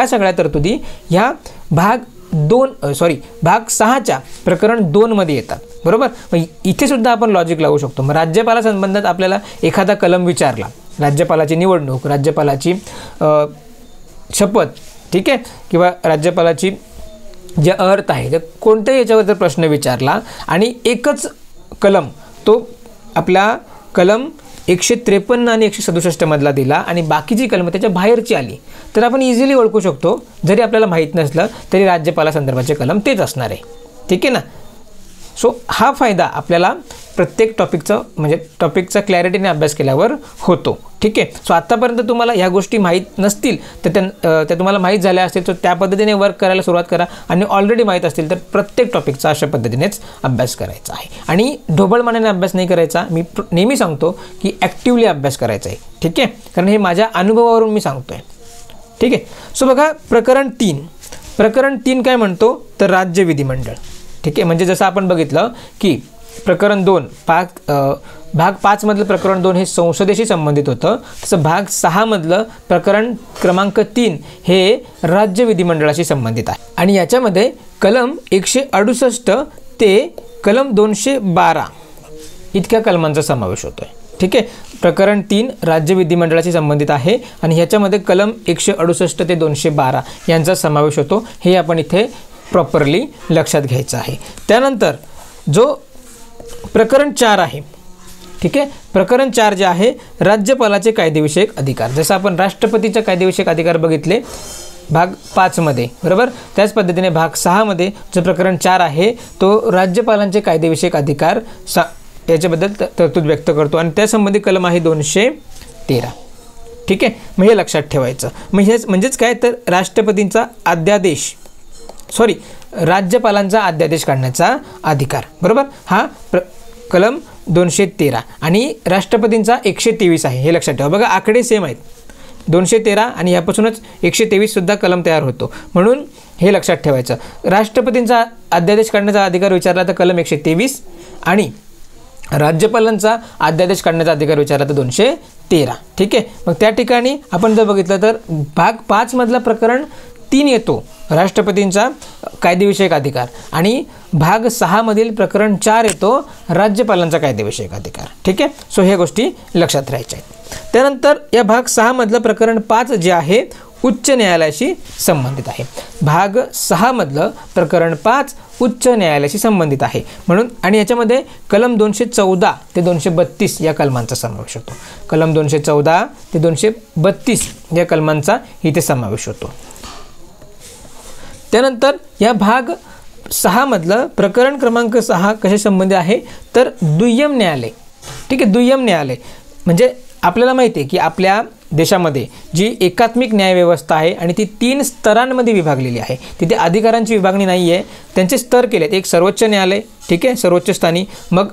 सगळ्या तरतुदी ह्या भाग 6च्या प्रकरण 2 मध्ये येतात. बरोबर. मग इथे सुद्धा आपण लॉजिक लावू शकतो. मग राज्यपाला संबंधात आपल्याला एखादा कलम विचारला, राज्यपालाची निवडणूक, राज्यपालाची शपथ, ठीक आहे, किंवा राज्यपालाची जे अर्थ आहे, तर कोणत्याही याच्यावर जर प्रश्न विचारला आणि एकच कलम तो आपला कलम 153 आणि 167 मधला दिला आणि बाकीची कलम त्याच्या बाहेरची आली, तर आपण इझिली ओळखू शकतो, जरी आपल्याला माहीत नसलं तरी राज्यपाला संदर्भाचे कलम तेच असणार आहे. ठीक आहे ना. सो हा फायदा आपल्याला प्रत्येक टॉपिकचा क्लॅरिटीने अभ्यास केल्यावर होतो. ठीक आहे. सो आत्तापर्यंत तुम्हाला ह्या गोष्टी माहीत नसतील तर त्या तुम्हाला माहीत झाल्या असतील, तर त्या पद्धतीने वर्क करायला सुरुवात करा. आणि ऑलरेडी माहीत असतील तर प्रत्येक टॉपिकचा अशा पद्धतीनेच अभ्यास करायचा आहे. आणि ढोबळमानाने अभ्यास नाही करायचा. मी नेहमी सांगतो की ॲक्टिवली अभ्यास करायचा आहे. ठीक आहे. कारण हे माझ्या अनुभवावरून मी सांगतो आहे. ठीक आहे. सो बघा प्रकरण 3 काय म्हणतो, तर राज्य विधिमंडळ. ठीक आहे. म्हणजे जसं आपण बघितलं की प्रकरण 2 भाग 5 मधलं प्रकरण 2 हे संसदेशी संबंधित होतं, तसं भाग 6 मधलं प्रकरण क्रमांक 3 हे राज्य विधिमंडळाशी संबंधित आहे. आणि याच्यामध्ये कलम 168 ते कलम 212 इतक्या कलमांचा समावेश होतो आहे. ठीक आहे. प्रकरण 3 राज्य विधिमंडळाशी संबंधित आहे आणि ह्याच्यामध्ये कलम 168 ते 212 यांचा समावेश होतो. हे आपण इथे प्रॉपरली लक्षात घ्यायचं आहे. त्यानंतर जो प्रकरण 4 आहे, ठीक आहे, प्रकरण 4 जे आहे राज्यपालाचे कायदेविषयक अधिकार. जसं आपण राष्ट्रपतीचे कायदेविषयक अधिकार बघितले भाग 5 मध्ये, बरोबर, त्याच पद्धतीने भाग 6 मध्ये जो प्रकरण 4 आहे तो राज्यपालांचे कायदेविषयक अधिकार याच्याबद्दल तरतूद व्यक्त करतो आणि त्यासंबंधी कलम आहे 213. ठीक आहे. मग हे लक्षात ठेवायचं. मग हेच म्हणजेच काय, तर राज्यपालांचा अध्यादेश काढण्याचा अधिकार, बरोबर, हा कलम 213 आणि राष्ट्रपतींचा 123 आहे. हे लक्षात ठेवा. बघा आकडे सेम आहेत, 213 आणि यापासूनच 123 सुद्धा कलम तयार होतो, म्हणून हे लक्षात ठेवायचं. राष्ट्रपतींचा अध्यादेश काढण्याचा अधिकार विचारला तर कलम 123 आणि राज्यपालांचा अध्यादेश काढण्याचा अधिकार विचारला तर 213. ठीक आहे. मग त्या ठिकाणी आपण जर बघितलं तर भाग 5 मधला प्रकरण 3 येतो राष्ट्रपतींचा कायदेविषयक अधिकार आणि भाग 6 मधील प्रकरण 4 येतो राज्यपालांचा कायदेविषयक अधिकार. ठीक आहे. सो ह्या गोष्टी लक्षात राहायच्या आहेत. त्यानंतर या भाग 6 मधलं प्रकरण 5 जे आहे उच्च न्यायालयाशी संबंधित आहे. भाग 6 मधलं प्रकरण 5 उच्च न्यायालयाशी संबंधित आहे म्हणून, आणि याच्यामध्ये कलम 214 ते 232 या कलमांचा समावेश होतो. कलम 214 ते 232 या कलमांचा इथे समावेश होतो. त्यानंतर या भाग 6 मधलं प्रकरण क्रमांक 6 कशा संबंधित आहे, तर दुय्यम न्यायालय. ठीक आहे. दुय्यम न्यायालय म्हणजे आपल्याला माहिती आहे की आपल्या देशामध्ये जी एकात्मिक न्यायव्यवस्था आहे आणि ती 3 स्तरांमध्ये विभागलेली आहे. तिथे अधिकारांची विभागणी नाही आहे, त्यांचे स्तर केले आहेत. एक सर्वोच्च न्यायालय, ठीक आहे, सर्वोच्च स्थानी, मग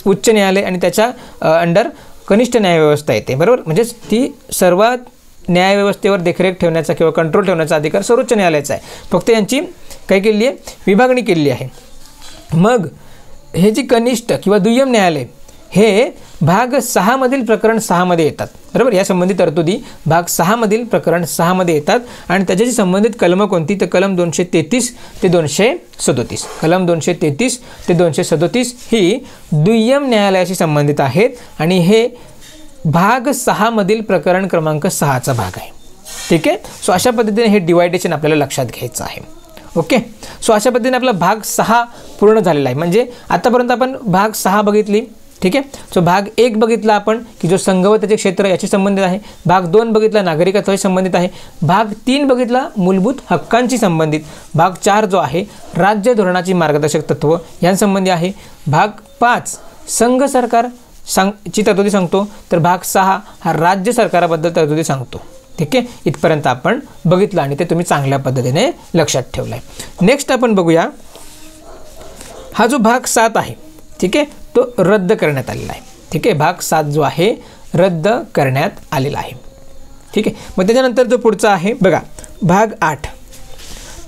उच्च न्यायालय आणि त्याच्या अंडर कनिष्ठ न्यायव्यवस्था येते, बरोबर. म्हणजेच ती सर्वात न्यायव्यवस्थेवर देखरेख ठेवण्याचा किंवा कंट्रोल ठेवण्याचा अधिकार सर्वोच्च न्यायालयाचा आहे. फक्त यांची काय केली आहे, विभागणी केलेली आहे. मग हे जी कनिष्ठ किंवा दुय्यम न्यायालय हे भाग 6 मधील प्रकरण 6 मध्ये येतात, बरोबर. या संबंधित तरतुदी भाग 6 मधील प्रकरण 6 मध्ये येतात आणि त्याच्याशी संबंधित कलम कोणती, तर कलम 233 ते 237. कलम 233 ते 237 ही दुय्यम न्यायालयाशी संबंधित आहेत आणि हे भाग 6 मधील प्रकरण क्रमांक 6चा भाग आहे. ठीक आहे. सो अशा पद्धतीने हे डिवायडेशन आपल्याला लक्षात घ्यायचं आहे. ओके. सो अशा पद्धतीने आपला भाग 6 पूर्ण झालेला आहे. म्हणजे आतापर्यंत आपण भाग 6 बघितली. ठीक आहे. सो भाग 1 बघितला आपण की जो संघ व त्याचे क्षेत्र याशी संबंधित आहे. भाग 2 बघितला नागरिकत्वाशी संबंधित आहे. भाग 3 बघितला मूलभूत हक्कांशी संबंधित. भाग 4 जो आहे राज्य धोरणाची मार्गदर्शक तत्व यांसंबंधी आहे. भाग 5 संघ सरकार ची तरतुदी सांगतो. तर भाग 6 हा राज्य सरकाराबद्दल तरतुदी सांगतो. ठीक आहे. इथपर्यंत आपण बघितलं आणि ते तुम्ही चांगल्या पद्धतीने लक्षात ठेवलं आहे. नेक्स्ट आपण बघूया हा जो भाग 7 आहे, ठीक आहे, तो रद्द करण्यात आलेला आहे. ठीक आहे. भाग 7 जो आहे रद्द करण्यात आलेला आहे. ठीक आहे. मग त्याच्यानंतर जो पुढचा आहे बघा भाग 8.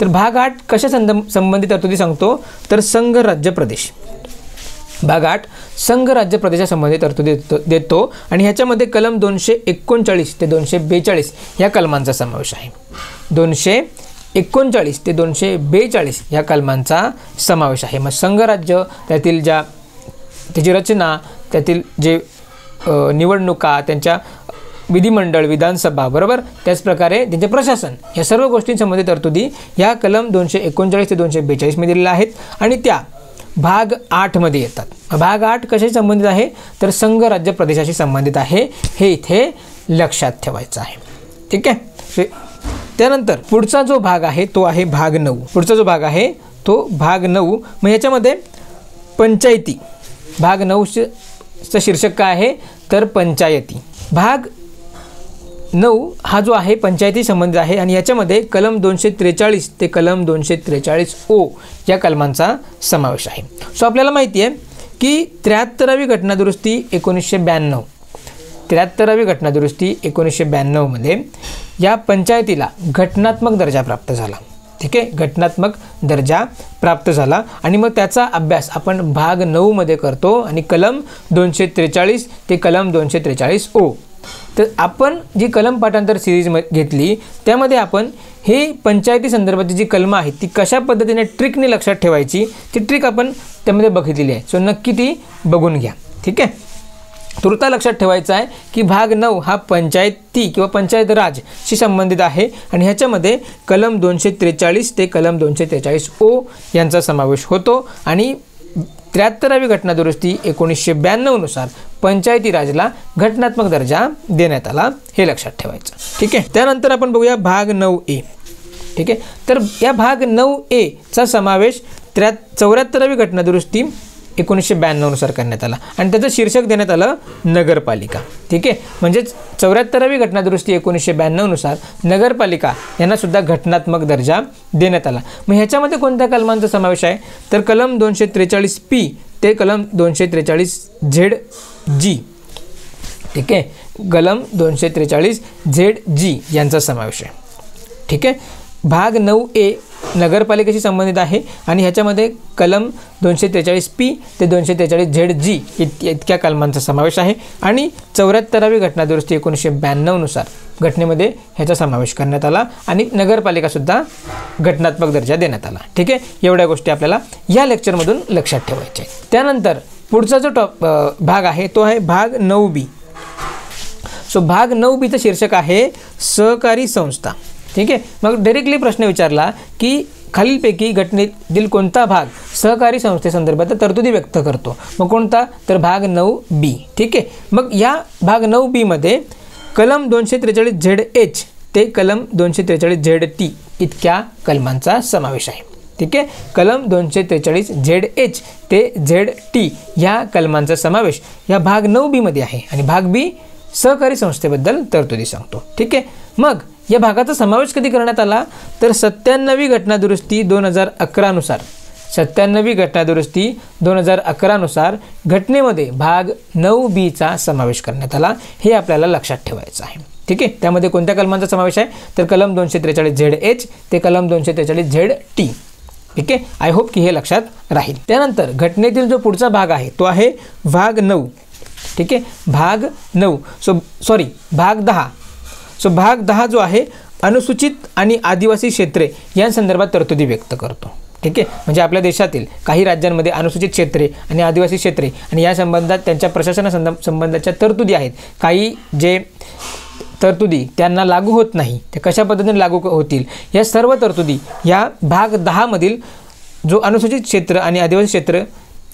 तर भाग 8 कशा संबंधित तरतुदी सांगतो, तर संघ राज्य प्रदेश. भाग 8 संघ राज्य प्रदेशासंबंधित तरतुदी देतो आणि ह्याच्यामध्ये कलम 239 ते 242 या कलमांचा समावेश आहे. 239 ते 242 या कलमांचा समावेश आहे. मग संघ राज्य त्यातील त्याची रचना, त्यातील जे निवडणुका, त्यांच्या विधिमंडळ, विधानसभा, बरोबर, त्याचप्रकारे त्यांचे प्रशासन, या सर्व गोष्टींसंबंधित तरतुदी या कलम 239 ते 242 मध्ये दिलेल्या आहेत आणि त्या भाग 8 मध्ये येतात. भाग 8 कशाशी संबंधित आहे, तर संघ राज्य प्रदेशाशी संबंधित आहे. हे इथे लक्षात ठेवायचं आहे. ठीक आहे. त्यानंतर पुढचा जो भाग आहे तो आहे भाग 9. पुढचा जो भाग आहे तो भाग 9. मग याच्यामध्ये पंचायती, भाग 9चं शीर्षक काय आहे, तर पंचायती. भाग 9 हा जो आहे पंचायती संबंधित आहे आणि याच्यामध्ये कलम 243 ते कलम 243O या कलमांचा समावेश आहे. सो आपल्याला माहिती आहे की 73वी घटनादुरुस्ती 1992, 73वी घटनादुरुस्ती 1992 मध्ये या पंचायतीला घटनात्मक दर्जा प्राप्त झाला. ठीक आहे. घटनात्मक दर्जा प्राप्त झाला आणि मग त्याचा अभ्यास आपण भाग 9 मध्ये करतो आणि कलम 243 ते कलम 243O. तर आपण जी कलम पाठांतर सिरीज घेतली त्यामध्ये आपण हे पंचायती संदर्भाची जी कलमं आहेत ती कशा पद्धतीने ट्रिकने लक्षात ठेवायची ती ट्रिक आपण त्यामध्ये बघितलेली आहे. सो नक्की ती बघून घ्या. ठीक आहे. तुर्ता लक्षात ठेवायचं आहे की भाग 9 हा पंचायती किंवा पंचायत राजशी संबंधित आहे आणि ह्याच्यामध्ये कलम 243 ते कलम 243O यांचा समावेश होतो आणि 73वी घटनादुरुस्ती 1992 नुसार पंचायती राजला घटनात्मक दर्जा देण्यात आला. हे लक्षात ठेवायचं. ठीक आहे. त्यानंतर आपण बघूया भाग 9A. ठीक आहे. तर या भाग 9A चा समावेश 74वी घटनादुरुस्ती 1992 नुसार करण्यात आला आणि त्याचं शीर्षक देण्यात आलं नगरपालिका. ठीक आहे. म्हणजेच 74वी घटनादुरुस्ती 1992 नुसार नगरपालिका यांना सुद्धा घटनात्मक दर्जा देण्यात आला. मग ह्याच्यामध्ये कोणत्या कलमांचा समावेश आहे, तर कलम 243P ते कलम 243ZG. ठीक आहे. कलम 243ZG यांचा समावेश आहे. ठीक आहे. भाग 9A नगरपालिकेशी संबंधित आहे आणि ह्याच्यामध्ये कलम 243P ते 243ZG इतक्या कलमांचा समावेश आहे आणि 74वी घटनादुरुस्ती 1992 नुसार घटनेमध्ये ह्याचा समावेश करण्यात आला आणि नगरपालिकासुद्धा घटनात्मक दर्जा देण्यात आला. ठीक आहे. एवढ्या गोष्टी आपल्याला या लेक्चरमधून लक्षात ठेवायच्या आहेत. त्यानंतर पुढचा जो भाग आहे तो आहे भाग 9B. सो भाग 9Bचं शीर्षक आहे सहकारी संस्था. ठीक आहे. मग डायरेक्टली प्रश्न विचारला की खालीलपैकी घटनेतील कोणता भाग सहकारी संस्थेसंदर्भात तरतुदी व्यक्त करतो, मग कोणता, तर भाग 9B. ठीक आहे. मग या भाग 9B मध्ये कलम 243ZH ते कलम 243ZT इतक्या कलमांचा समावेश आहे. ठीक आहे. कलम 243ZH ते ZT या कलमांचा समावेश या भाग 9B मध्ये आहे आणि भाग B सहकारी संस्थेबद्दल तरतुदी सांगतो. ठीक आहे. मग या भागाचा समावेश कधी करण्यात आला, तर 97वी घटनादुरुस्ती 2011 नुसार, 97वी घटनादुरुस्ती 2011 नुसार घटनेमध्ये भाग 9Bचा समावेश करण्यात आला. हे आपल्याला लक्षात ठेवायचं आहे. ठीक आहे. त्यामध्ये कोणत्या कलमांचा समावेश आहे, तर कलम 243ZH ते कलम 243ZT. ठीक आहे. आय होप की हे लक्षात राहील. त्यानंतर घटनेतील जो पुढचा भाग आहे तो आहे भाग 9. ठीक आहे, भाग 9 भाग 10. भाग 10 जो आहे अनुसूचित आणि आदिवासी क्षेत्रे या संदर्भात तरतुदी व्यक्त करतो. ठीक आहे, म्हणजे आपल्या देशातील काही राज्यांमध्ये अनुसूचित क्षेत्रे आणि आदिवासी क्षेत्रे आणि या संबंधात त्यांच्या प्रशासनासंबंधाच्या तरतुदी आहेत. काही जे तरतुदी त्यांना लागू होत नाही, ते कशा पद्धतीने लागू होतील या सर्व तरतुदी या भाग 10 मधील जो अनुसूचित क्षेत्र आणि आदिवासी क्षेत्र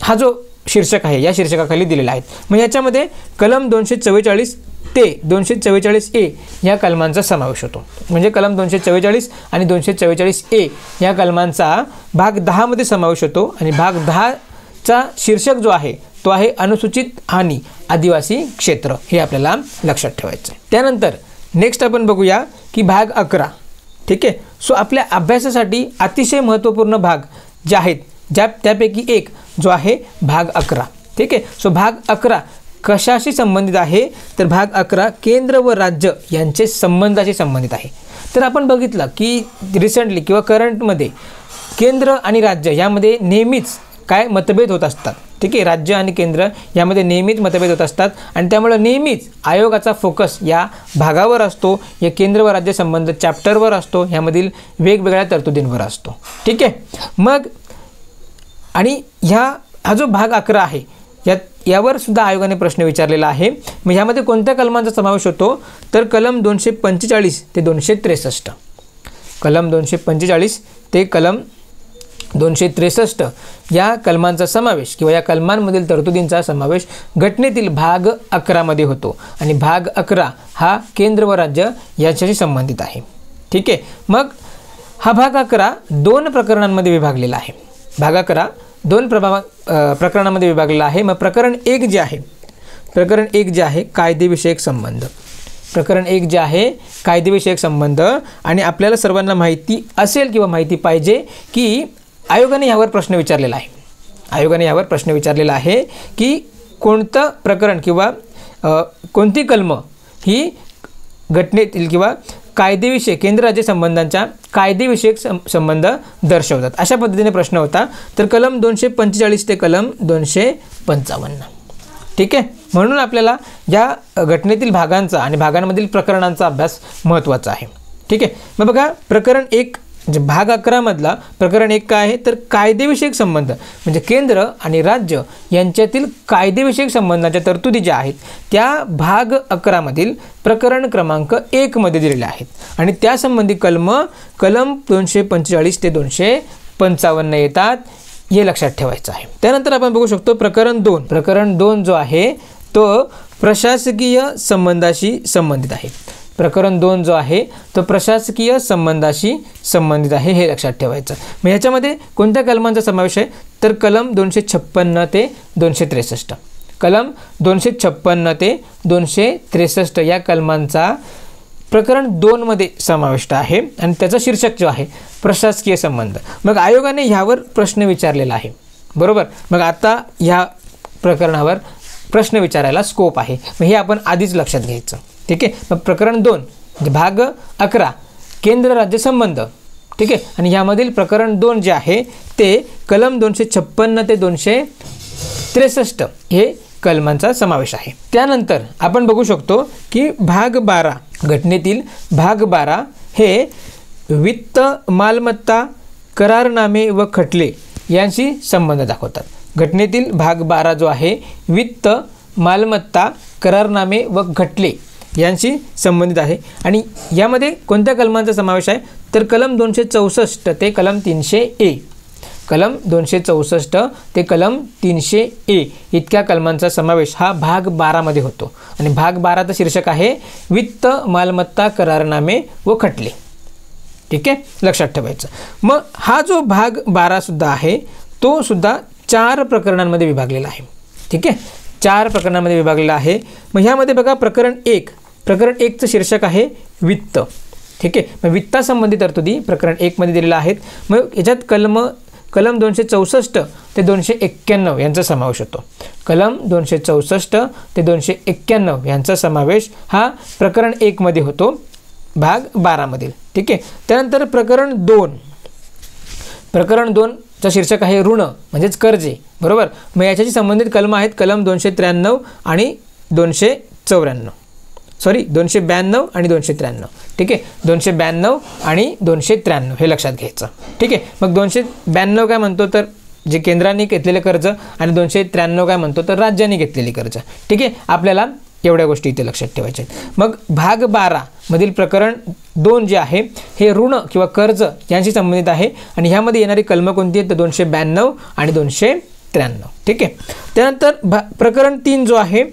हा जो शीर्षक आहे या शीर्षकाखाली दिलेला आहे. मग याच्यामध्ये कलम 244 ते 244A या कलमांचा समावेश होतो. म्हणजे कलम 244 आणि 244A या कलमांचा भाग 10 मध्ये समावेश होतो आणि भाग 10चा शीर्षक जो आहे तो आहे अनुसूचित आणि आदिवासी क्षेत्र, हे आपल्याला लक्षात ठेवायचं आहे. त्यानंतर नेक्स्ट आपण बघूया की भाग 11. ठीक आहे, आपल्या अभ्यासासाठी अतिशय महत्त्वपूर्ण भाग जे आहेत त्यापैकी एक जो आहे भाग 11. ठीक आहे, भाग 11 कशाशी संबंधित आहे तर भाग 11 केंद्र व राज्य यांचे संबंधाशी संबंधित आहे. तर आपण बघितलं की रिसेंटली किंवा करंटमध्ये केंद्र आणि राज्य यामध्ये नेहमीच काय मतभेद होत असतात. ठीक आहे, राज्य आणि केंद्र यामध्ये नेहमीच मतभेद होत असतात आणि त्यामुळे नेहमीच आयोगाचा फोकस या भागावर असतो, या केंद्र व राज्य संबंध चॅप्टरवर असतो, यामधील वेगवेगळ्या तरतुदींवर असतो. ठीक आहे, मग आणि हा जो भाग 11 आहे यावर सुद्धा आयोगाने प्रश्न विचारलेला आहे. मग ह्यामध्ये कोणत्या कलमांचा समावेश होतो तर कलम 245 ते 263. कलम 245 ते कलम 263 या कलमांचा समावेश किंवा या कलमांमधील तरतुदींचा समावेश घटनेतील भाग 11 मध्ये होतो आणि भाग 11 हा केंद्र व राज्य याच्याशी संबंधित आहे. ठीक आहे, मग हा भाग 11 2 प्रकरणांमध्ये विभागलेला आहे. भाग 11 2 प्रकरणांमध्ये विभागलेला आहे. मग प्रकरण 1 जे आहे कायदेविषयक संबंध. प्रकरण 1 जे आहे कायदेविषयक संबंध आणि आपल्याला सर्वांना माहिती असेल किंवा माहिती पाहिजे की आयोगाने यावर प्रश्न विचारलेला आहे. आयोगाने यावर प्रश्न विचारलेला आहे की कोणतं प्रकरण किंवा कोणती कलम ही घटनेतील किंवा कायदेविषयक केंद्र राज्य संबंधांच्या कायदेविषयक संबंध दर्शवतात, अशा पद्धतीने प्रश्न होता. तर कलम 245 ते कलम 255. ठीक आहे, म्हणून आपल्याला या घटनेतील भागांचा आणि भागांमधील प्रकरणांचा अभ्यास महत्त्वाचा आहे. ठीक आहे, मग बघा प्रकरण 1 म्हणजे भाग 11 मधला प्रकरण 1 काय आहे तर कायदेविषयक संबंध, म्हणजे केंद्र आणि राज्य यांच्यातील कायदेविषयक संबंधांच्या तरतुदी ज्या आहेत त्या भाग 11 मधील प्रकरण क्रमांक 1 मध्ये दिलेल्या आहेत आणि त्यासंबंधी कलम 245 ते 255 येतात, हे लक्षात ठेवायचं आहे. त्यानंतर आपण बघू शकतो प्रकरण 2 जो आहे तो प्रशासकीय संबंधाशी संबंधित आहे. प्रकरण 2 जो आहे तो प्रशासकीय संबंधाशी संबंधित आहे, हे लक्षात ठेवायचं. मग ह्याच्यामध्ये कोणत्या कलमांचा समावेश आहे तर कलम 256 ते 263. कलम 256 ते 263 या कलमांचा प्रकरण 2 मध्ये समाविष्ट आहे आणि त्याचं शीर्षक जो आहे प्रशासकीय संबंध. मग आयोगाने ह्यावर प्रश्न विचारलेला आहे, बरोबर. मग आता ह्या प्रकरणावर प्रश्न विचारायला स्कोप आहे, मग हे आपण आधीच लक्षात घ्यायचं. ठीक आहे, मग प्रकरण 2 म्हणजे भाग 11 केंद्र राज्य संबंध. ठीक आहे, आणि ह्यामधील प्रकरण 2 जे आहे ते कलम 256 ते 263 हे कलमांचा समावेश आहे. त्यानंतर आपण बघू शकतो की भाग 12 घटनेतील भाग 12 हे वित्त मालमत्ता करारनामे व खटले यांशी संबंध दाखवतात. घटनेतील भाग 12 जो आहे वित्त मालमत्ता करारनामे व खटले यांशी संबंधित आहे आणि यामध्ये कोणत्या कलमांचा समावेश आहे तर कलम 264 ते कलम 300A. कलम 264 ते कलम 300A इतक्या कलमांचा समावेश हा भाग 12 मध्ये होतो आणि भाग 12चं शीर्षक आहे वित्त मालमत्ता करारनामे व खटले. ठीक आहे, लक्षात ठेवायचं. मग हा जो भाग 12 सुद्धा आहे तो सुद्धा 4 प्रकरणांमध्ये विभागलेला आहे. ठीक आहे, 4 प्रकरणांमध्ये विभागलेला आहे. मग ह्यामध्ये बघा प्रकरण 1चं शीर्षक आहे वित्त. ठीक आहे, मग वित्तासंबंधी तरतुदी प्रकरण 1 मध्ये दिलेल्या आहेत. मग याच्यात कलम 264 ते 291 यांचा समावेश होतो. कलम 264 ते 291 यांचा समावेश हा प्रकरण 1 मध्ये होतो भाग 12 मधील. ठीक आहे, त्यानंतर प्रकरण 2 शीर्षक आहे ऋण म्हणजेच कर्जे, बरोबर. मग याच्याशी संबंधित कलम आहेत कलम 293 आणि 294, सॉरी 292 आणि 293, ठीक आहे. 292 आणि 293 हे लक्षात घ्यायचं, ठीक आहे. मग 292 काय म्हणतो तर जे केंद्राने घेतलेले कर्ज आणि 293 काय म्हणतो तर राज्याने घेतलेली कर्ज, ठीक आहे. आपल्याला एवढ्या गोष्टी इथे लक्षात ठेवायच्या आहेत. मग भाग 12 मधील प्रकरण 2 जे आहे हे ऋण किंवा कर्ज यांशी संबंधित आहे आणि ह्यामध्ये येणारी कलमं कोणती आहेत तर 292 आणि 293, ठीक आहे. त्यानंतर प्रकरण 3 जो आहे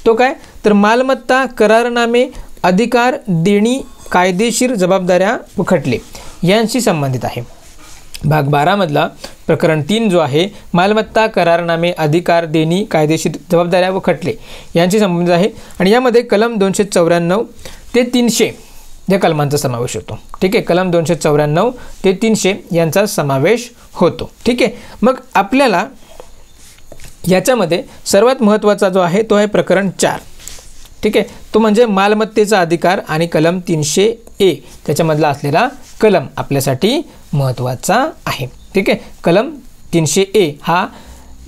तो काय तर मालमत्ता, करारनामे, अधिकार, देणी, कायदेशीर जबाबदाऱ्या व खटले यांशी संबंधित आहे. भाग 12 मधला प्रकरण 3 जो आहे मालमत्ता, करारनामे, अधिकार, देणी, कायदेशीर जबाबदाऱ्या व खटले यांशी संबंधित आहे आणि यामध्ये कलम 294 ते 300 या कलमांचा समावेश होतो, ठीक आहे. कलम 294 ते 300 यांचा समावेश होतो, ठीक आहे. मग आपल्याला याच्यामध्ये सर्वात महत्त्वाचा जो आहे तो आहे प्रकरण 4, ठीक आहे. तो म्हणजे मालमत्तेचा अधिकार आणि कलम 300A त्याच्यामधला असलेला कलम आपल्यासाठी महत्त्वाचा आहे, ठीक आहे. कलम 300A हा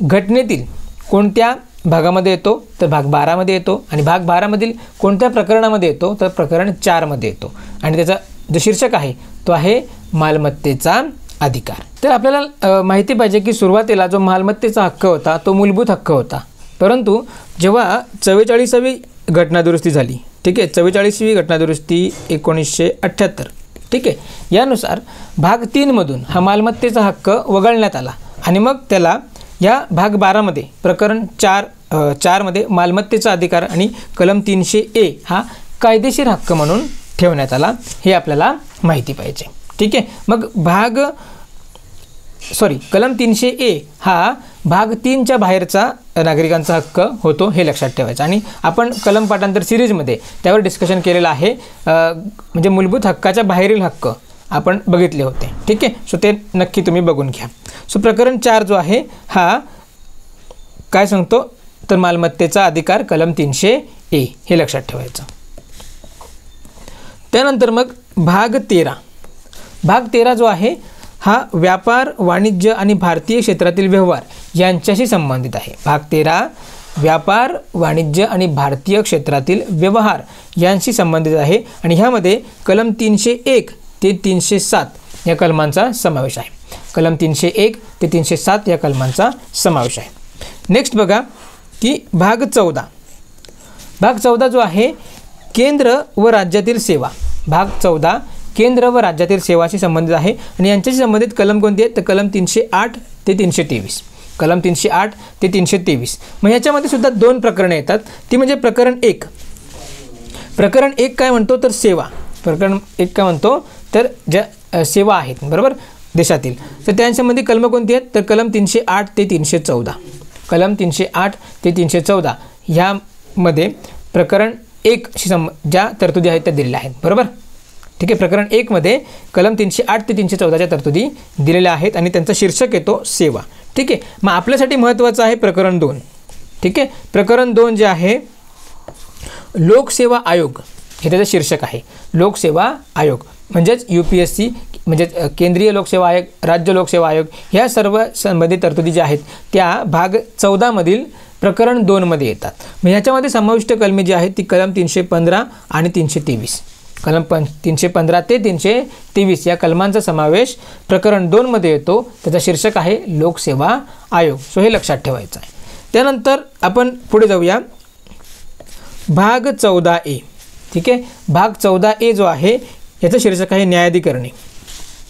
घटनेतील कोणत्या भागामध्ये येतो तर भाग 12 मध्ये येतो आणि भाग 12 मधील कोणत्या प्रकरणामध्ये येतो तर प्रकरण 4 मध्ये येतो आणि त्याचा जो शीर्षक आहे तो आहे मालमत्तेचा अधिकार. तर आपल्याला माहिती पाहिजे की सुरुवातीला जो मालमत्तेचा हक्क होता तो मूलभूत हक्क होता, परंतु जेव्हा 44वी घटनादुरुस्ती झाली, ठीक आहे, 44वी घटनादुरुस्ती 1978, ठीक आहे, यानुसार भाग 3 मधून हा मालमत्तेचा हक्क वगळण्यात आला आणि मग त्याला या भाग 12 मध्ये प्रकरण 4 मध्ये मालमत्तेचा अधिकार आणि कलम 300A हा कायदेशीर हक्क म्हणून ठेवण्यात आला, हे आपल्याला माहिती पाहिजे, ठीक आहे. मग कलम 300A हा भाग 3च्या बाहेरचा नागरिकांचा हक्क होतो, हे लक्षात ठेवायचं. आणि आपण कलम पाठांतर सिरीजमध्ये त्यावर डिस्कशन केलेलं आहे, म्हणजे मूलभूत हक्काच्या बाहेरील हक्क आपण बघितले होते, ठीक आहे. सो ते नक्की तुम्ही बघून घ्या. सो प्रकरण 4 जो आहे हा काय सांगतो तर मालमत्तेचा अधिकार कलम 300A हे लक्षात ठेवायचं. त्यानंतर मग भाग 13 जो आहे हा व्यापार, वाणिज्य आणि भारतीय क्षेत्रातील व्यवहार यांच्याशी संबंधित आहे. भाग 13 व्यापार, वाणिज्य आणि भारतीय क्षेत्रातील व्यवहार यांशी संबंधित आहे आणि ह्यामध्ये कलम 301 ते 307 या कलमांचा समावेश आहे. कलम 301 ते 307 या कलमांचा समावेश आहे. नेक्स्ट बघा की भाग 14 जो आहे केंद्र व राज्यातील सेवा. भाग 14 केंद्र व राज्यातील सेवाशी संबंधित आहे आणि यांच्याशी संबंधित कलम कोणती आहेत तर कलम 308 ते 323. कलम 308 ते 323. मग ह्याच्यामध्ये सुद्धा 2 प्रकरणे येतात, ती म्हणजे प्रकरण 1 काय म्हणतो तर सेवा. प्रकरण 1 काय म्हणतो तर ज्या सेवा आहेत, बरोबर, देशातील, तर त्यांच्यामध्ये कलम कोणती आहेत तर कलम 308 ते 314. कलम 308 ते 314 ह्यामध्ये प्रकरण 1 शी ज्या तरतुदी आहेत त्या दिलेल्या आहेत, बरोबर, ठीक आहे. प्रकरण 1 मध्ये कलम 308 ते 314च्या तरतुदी दिलेल्या आहेत आणि त्यांचा शीर्षक येतो सेवा, ठीक आहे. मग आपल्यासाठी महत्त्वाचं आहे प्रकरण 2, ठीक आहे. प्रकरण 2 जे आहे लोकसेवा आयोग हे त्याचं शीर्षक आहे. लोकसेवा आयोग म्हणजेच UPSC म्हणजेच केंद्रीय लोकसेवा आयोग, राज्य लोकसेवा आयोग ह्या सर्व संबंधित तरतुदी ज्या आहेत त्या भाग 14 मधील प्रकरण 2 मध्ये येतात. मग ह्याच्यामध्ये समाविष्ट कलमे जी आहेत ती कलम 315 आणि 323. कलम 315 ते 323 या कलमांचा समावेश प्रकरण 2 मध्ये येतो. त्याचा शीर्षक आहे लोकसेवा आयोग. सो हे लक्षात ठेवायचं आहे. त्यानंतर आपण पुढे जाऊया भाग 14A, ठीक आहे. भाग 14A जो आहे याचं शीर्षक आहे न्यायाधिकरणे,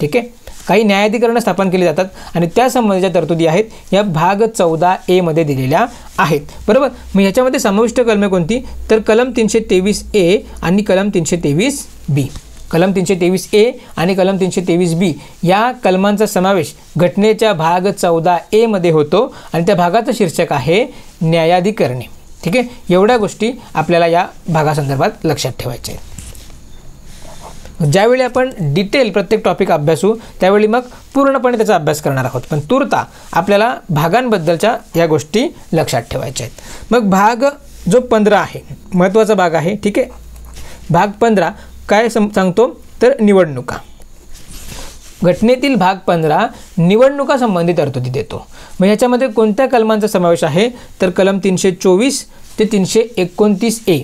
ठीक आहे. काही न्यायाधिकरणं स्थापन केली जातात आणि त्या संबंधीच्या तरतुदी आहेत या भाग 14A मध्ये दिलेल्या आहेत, बरोबर. मग ह्याच्यामध्ये समाविष्ट कलमे कोणती तर कलम 323A आणि कलम 323B. कलम 323A आणि कलम 323B या कलमांचा समावेश घटनेच्या भाग 14A मध्ये होतो आणि त्या भागाचं शीर्षक आहे न्यायाधिकरणे, ठीक आहे. एवढ्या गोष्टी आपल्याला या भागासंदर्भात लक्षात ठेवायच्या आहेत. ज्यावेळी आपण डिटेल प्रत्येक टॉपिक अभ्यासू त्यावेळी मग पूर्णपणे त्याचा अभ्यास करणार आहोत, पण तुर्ता आपल्याला भागांबद्दलच्या या गोष्टी लक्षात ठेवायच्या आहेत. मग भाग जो 15 आहे महत्त्वाचा भाग आहे, ठीक आहे. भाग 15 काय सांगतो तर निवडणुका. घटनेतील भाग 15 निवडणुकासंबंधी तरतुदी देतो. मग याच्यामध्ये कोणत्या कलमांचा समावेश आहे तर कलम 324 ते 329 ए,